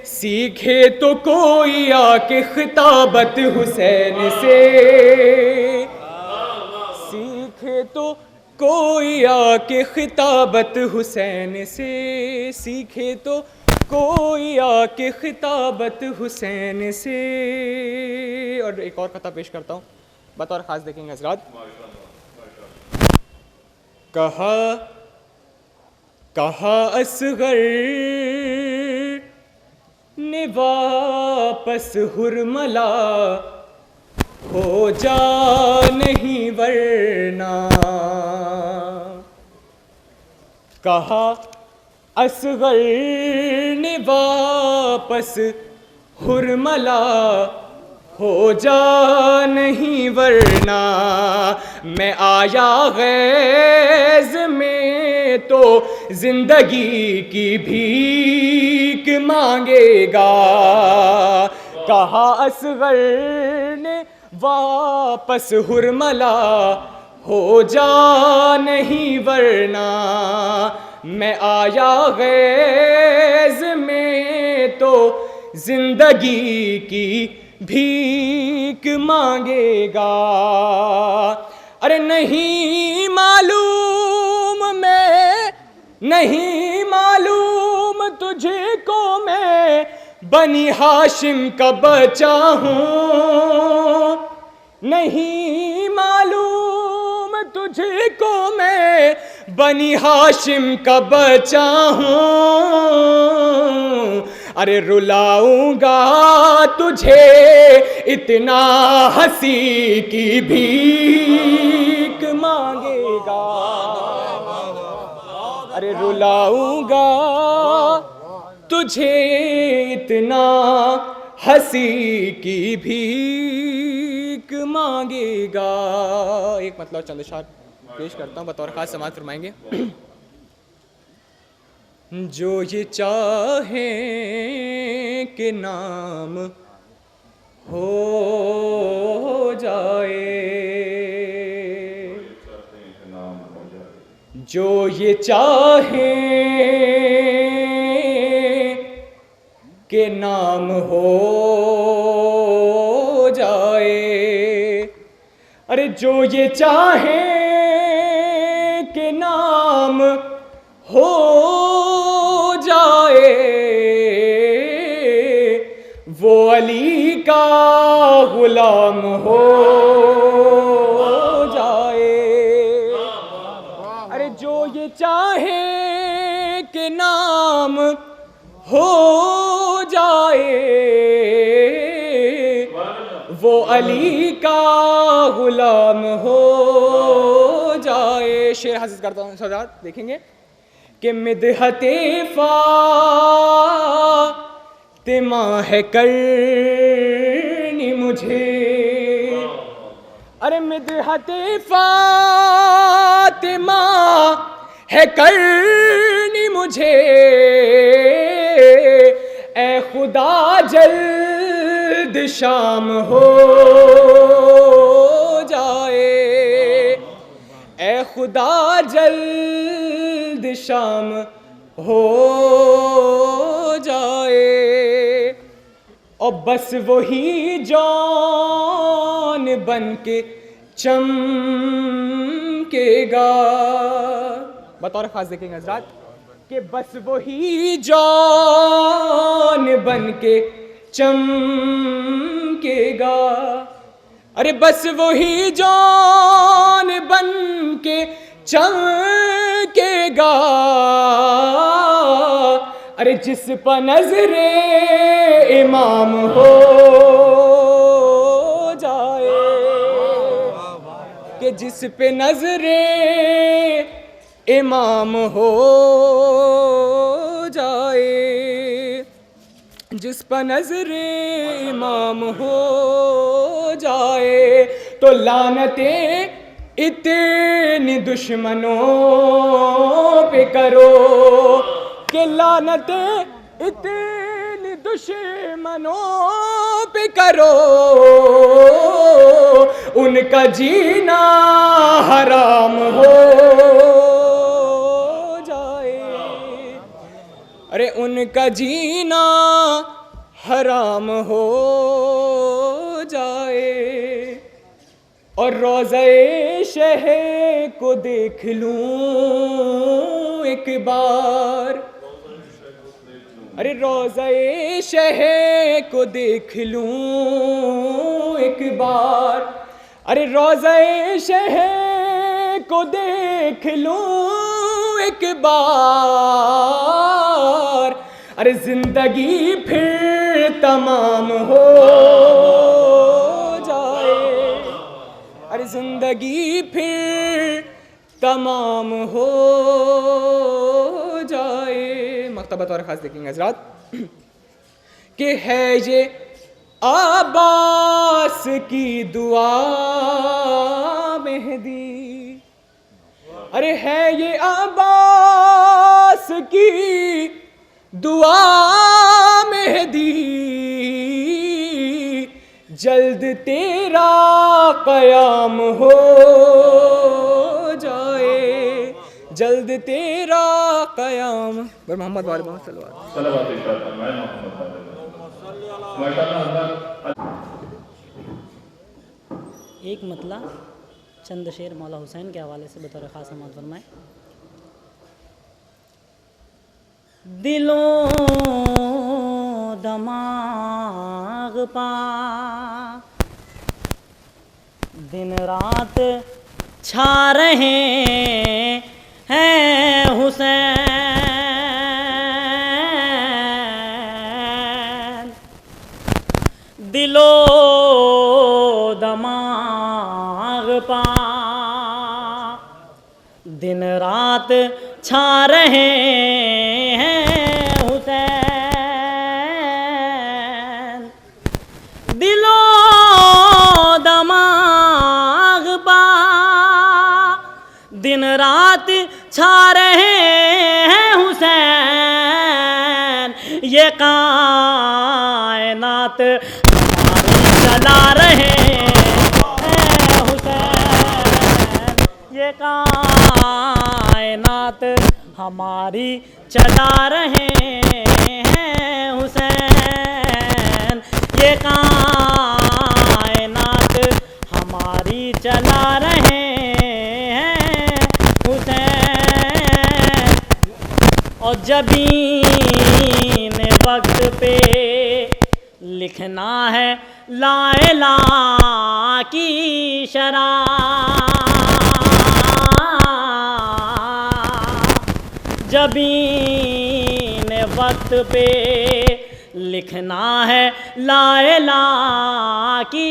سیکھے تو کوئی آ کے خطابت حسین سے، سیکھے تو کوئی آ کے خطابت حسین سے، سیکھے تو کوئی آ کے خطابت حسین سے۔ اور ایک اور قطعہ پیش کرتا ہوں، بطور خاص دیکھیں گے حضرات۔ کہا اصغر واپس حرملا ہو جا نہیں ورنہ. کہا اصغر نے واپس حرملا ہو جا نہیں ورنہ. میں آیا غیظ میں تو زندگی کی بھیک مانگے گا. کہا اصغر نے واپس حرملا ہو جا نہیں ورنہ. میں آیا غیظ میں تو زندگی کی بھیک مانگے گا. ارے نہیں معلوم میں نہیں معلوم تجھے کو میں بنی ہاشم کا بچہ ہوں. نہیں معلوم تجھے کو میں بنی ہاشم کا بچہ ہوں. ارے رلاؤں گا تجھے اتنا ہنسی کی بھیک مانگے گا. ارے رلاؤں گا تجھے اتنا ہنسی کی بھیک مانگے گا. ایک مطلب چند اشعار پیش کرتا ہوں، بطور خاص سماعت فرمائیں گے. جو یہ چاہیں کہ نام ہو جائے، جو یہ چاہیں کہ نام ہو جائے. ارے جو یہ چاہیں کہ نام ہو جائے وہ علی کا غلام ہو جائے. ارے جو یہ چاہے کہ نام ہو جائے وہ علی کا غلام ہو جائے. شعر حاصل کرتا ہوں سادات، دیکھیں گے کہ مدحت فاطمہ ہے کرنی مجھے. ارے مدحت فاطمہ ہے کرنی مجھے. اے خدا جلد شام ہو جائے. اے خدا جلد شام ہو جائے. اور بس وہی جان بن کے چمکے گا. بطور خاص دیکھیں گے حضرات کہ بس وہی جان بن کے چمکے گا. ارے بس وہی جان بن کے چمکے گا. ارے جس پر نظر امام ہو جائے، کہ جس پہ نظر امام ہو جائے، جس پر نظر امام ہو جائے تو لعنتیں اتنی دشمنوں پہ کرو کہ لعنتیں اتنی دشمنوں پہ کرو ان کا جینا حرام ہو جائے. ارے ان کا جینا حرام ہو جائے. اور روضہ شہ کو دیکھ لوں ایک بار. ارے روضہ شہ کو دیکھ لوں ایک بار. ارے روضہ شہ کو دیکھ لوں ایک بار. ارے زندگی پھر تمام ہو جائے، ارے زندگی پھر تمام ہو جائے. مکتبہ طور خاص دیکھیں گے حضرات کہ ہے یہ عباس کی دعا مہدی، ارے ہے یہ عباس کی دعا مہدی، جلد تیرا قیام ہو جائے، جلد تیرا قیام. بر محمد والے محمد صلی اللہ علیہ وسلم. ایک مطلع چند شعر مولا حسین کے حوالے سے بطور خاص سماعت فرمائیں. دلوں دماغ پا دن رات چھا رہے ہیں حسین، دلو دماغ پا دن رات چھا رہے ہیں حسین، دلو دماغ پا دن رات چھا رہے ہیں حسین، یہ کائنات ہماری چلا رہے ہیں حسین، یہ کائنات ہماری چلا رہے ہیں حسین، یہ کائنات ہماری چلا رہے ہیں حسین. اور جبین وقت پہ لکھنا ہے لا الہ کی شرح، جبین وقت پہ لکھنا ہے لا الہ کی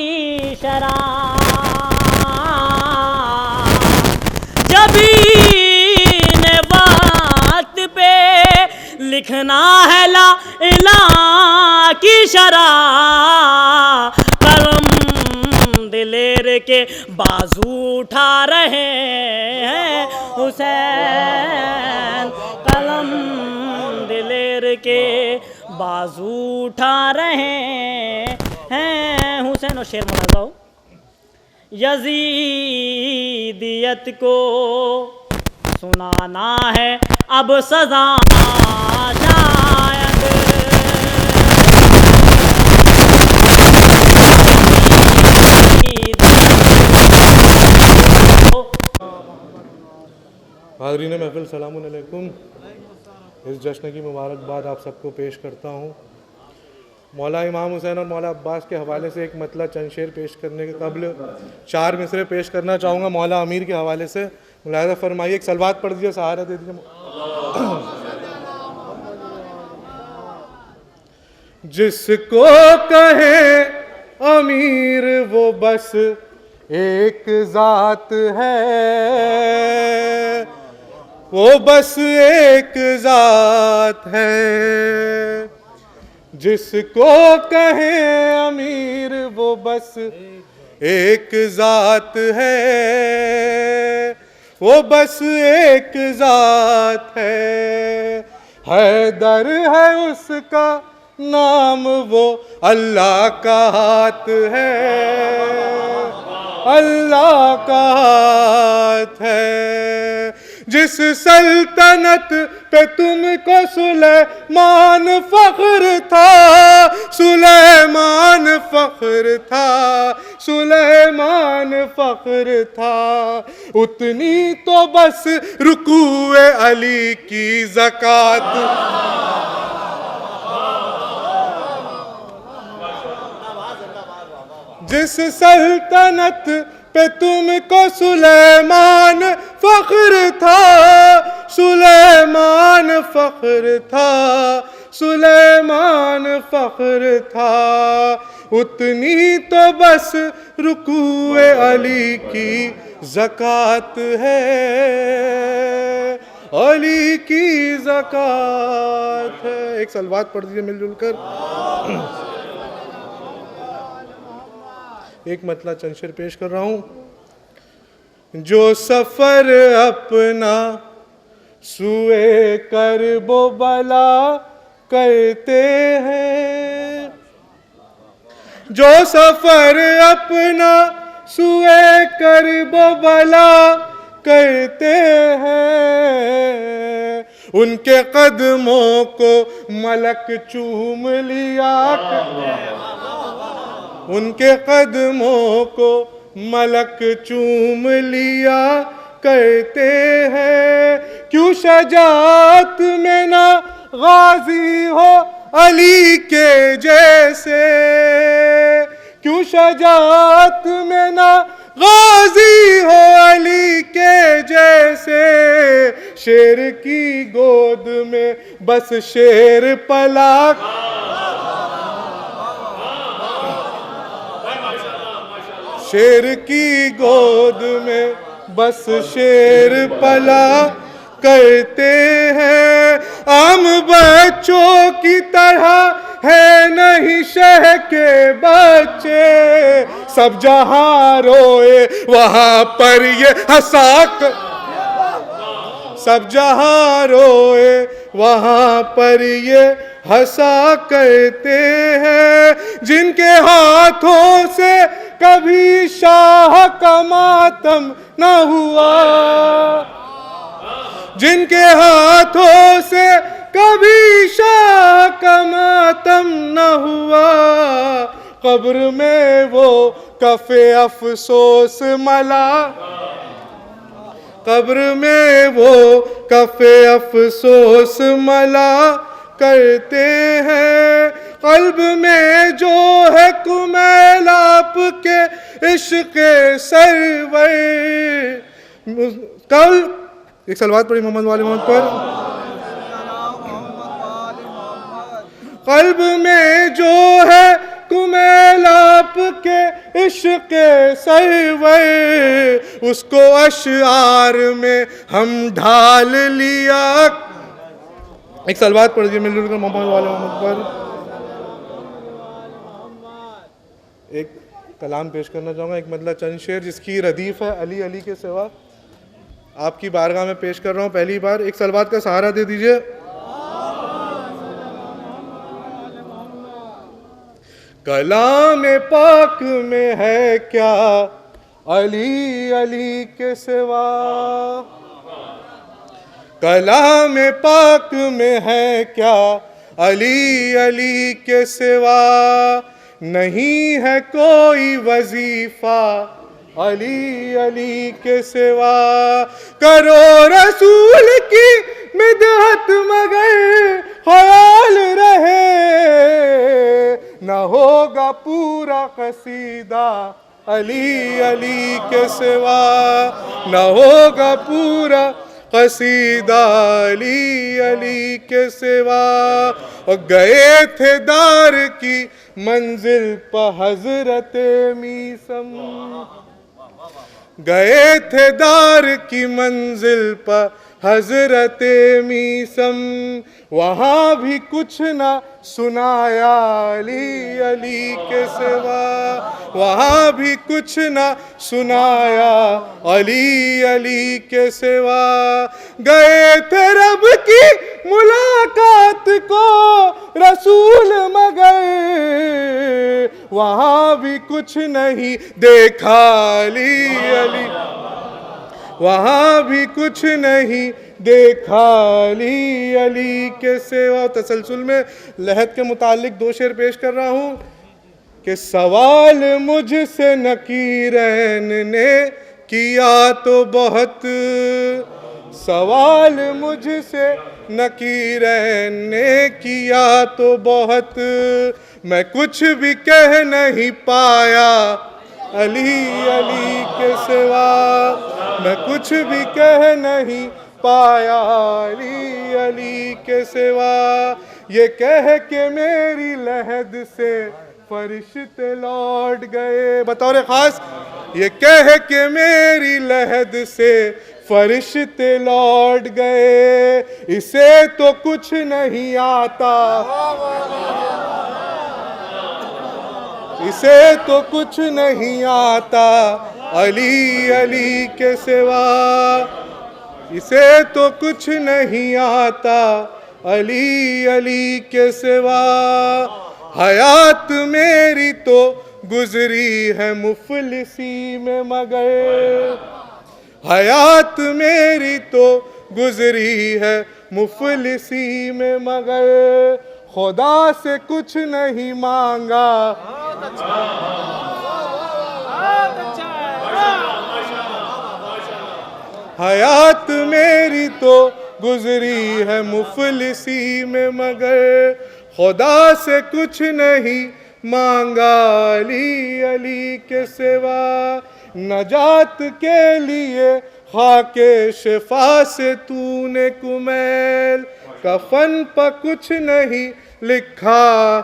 شرح، جبین وقت پہ لکھنا ہے لا الہ کی شرح، قلم دلیر کے بازو اٹھا رہے ہیں حسین، قلم دلیر کے بازو اٹھا رہے ہیں حسین. اور شعر منازع ہو. یزیدیت کو سنانا ہے اب سزا شاید، حاضرین محفل سلام علیکم. اس جشن کی مبارکباد آپ سب کو پیش کرتا ہوں. مولا امام حسین اور مولا عباس کے حوالے سے ایک مطلع چند شعر پیش کرنے کے قبل 4 مصرے پیش کرنا چاہوں گا مولا امیر کے حوالے سے. ملاحظہ فرمائیے. ایک صلوات پڑھ دیجیے, سہارا دے دیجیے. جس کو کہے امیر وہ بس ایک ذات ہے, وہ بس ایک ذات ہے. جس کو کہے امیر وہ بس ایک ذات ہے, وہ بس ایک ذات ہے. حیدر ہے اس کا نام, وہ اللہ کا ہاتھ ہے, اللہ کا ہاتھ ہے. جس سلطنت پہ تم کو سلیمان فخر تھا, سلیمان فخر تھا, سلیمان فخر تھا, اتنی تو بس رکوع علی کی زکوٰۃ. جس سلطنت پہ تم کو سلیمان فخر تھا, سلیمان فخر تھا, سلیمان فخر تھا، اتنی تو بس رکوع علی کی زکوٰۃ ہے، علی کی زکوٰۃ ہے۔ ایک صلوات پڑھ دیجئے مل جل کر۔ ایک مطلع چند شعر پیش کر رہا ہوں۔ جو سفر اپنا سوئے کرب و بلا کرتے ہیں، جو سفر اپنا سوئے کرب و بلا کرتے ہیں، ان کے قدموں کو ملک چوم لیا، ان کے قدموں کو ملک چوم لیا کرتے ہیں۔ کیوں شجاعت میں نہ غازی ہو علی کے جیسے، کیوں شجاعت میں نہ غازی ہو علی کے جیسے، شیر کی گود میں بس شیر پلا، شیر کی گود میں بس شیر پلا کرتے ہیں۔ عام بچوں کی طرح ہے نہیں شہ کے بچے، سب جہاں روئے وہاں پر یہ ہنسا، سب جہاں روئے وہاں پر یہ ہنسا کرتے ہیں۔ جن کے ہاتھوں سے کبھی شاہ کا ماتم نہ ہوا، جن کے ہاتھوں سے کبھی شاہ کا ماتم نہ ہوا، قبر میں وہ کف افسوس ملا، قبر میں وہ کف افسوس ملا کرتے ہیں۔ قلب میں جو ہے کمیل آپ کے عشق سرور، ایک صلوات پڑھی محمد والے محمد پر۔ قلب میں جو ہے کمیل آپ کے عشق سرور، اس کو اشعار میں ہم ڈھال لیا۔ ایک صلوات پڑھ دیجئے مل جل کر محمد والے محمد پر۔ ایک کلام پیش کرنا چاہوں گا، ایک مطلع چند شعر جس کی ردیف ہے علی علی کے سوا، آپ کی بارگاہ میں پیش کر رہا ہوں پہلی بار۔ ایک صلوات کا سہارا دے دیجئے۔ کلام پاک میں ہے کیا علی علی کے سوا، کلام پاک میں ہے کیا علی علی کے سوا، نہیں ہے کوئی وظیفہ علی علی کے سوا، کرو رسول کی مدحت مگر خیال رہے، نہ ہوگا پورا قصیدہ علی علی کے سوا، نہ ہوگا پورا قصیدہ علی علی کے سوا۔ اور گئے تھے دار کی منزل پہ حضرت میثم، گئے تھے دار کی منزل پہ حضرت میثم، وہاں بھی کچھ نہ سنایا علی علی کے سوا، وہاں بھی کچھ نہ سنایا علی علی کے سوا۔ گئے تھے رب کی ملاقات کو رسول مگر، وہاں بھی کچھ نہیں دیکھا علی علی، وہاں بھی کچھ نہیں دیکھا علی علی کے سوا۔ تسلسل میں لحد کے متعلق دو شعر پیش کر رہا ہوں کہ سوال مجھ سے نکیرین نے کیا تو بہت، سوال مجھ سے نکیرین نے کیا تو بہت، میں کچھ بھی کہہ نہیں پایا علی علی کے سوا، میں کچھ بھی کہہ نہیں پایا علی علی کے سوا، یہ کہہ کے میری لحد سے فرشتے لوٹ گئے. بطور خاص یہ کہہ کے میری لحد سے فرشتے لوٹ گئے، اسے تو کچھ نہیں آتا، اسے تو کچھ نہیں آتا علی علی کے سوا، اسے تو کچھ نہیں آتا علی علی کے سوا. حیات میری تو گزری ہے مفلسی میں مگر، حیات میری تو گزری ہے مفلسی میں مگر، خدا سے کچھ نہیں مانگا، حیات میری تو گزری ہے مفلسی میں مگر، خدا سے کچھ نہیں مانگا علی علی کے سوا. نجات کے لیے خاک شفا سے تو نے کمیل، کفن پہ کچھ نہیں لکھا.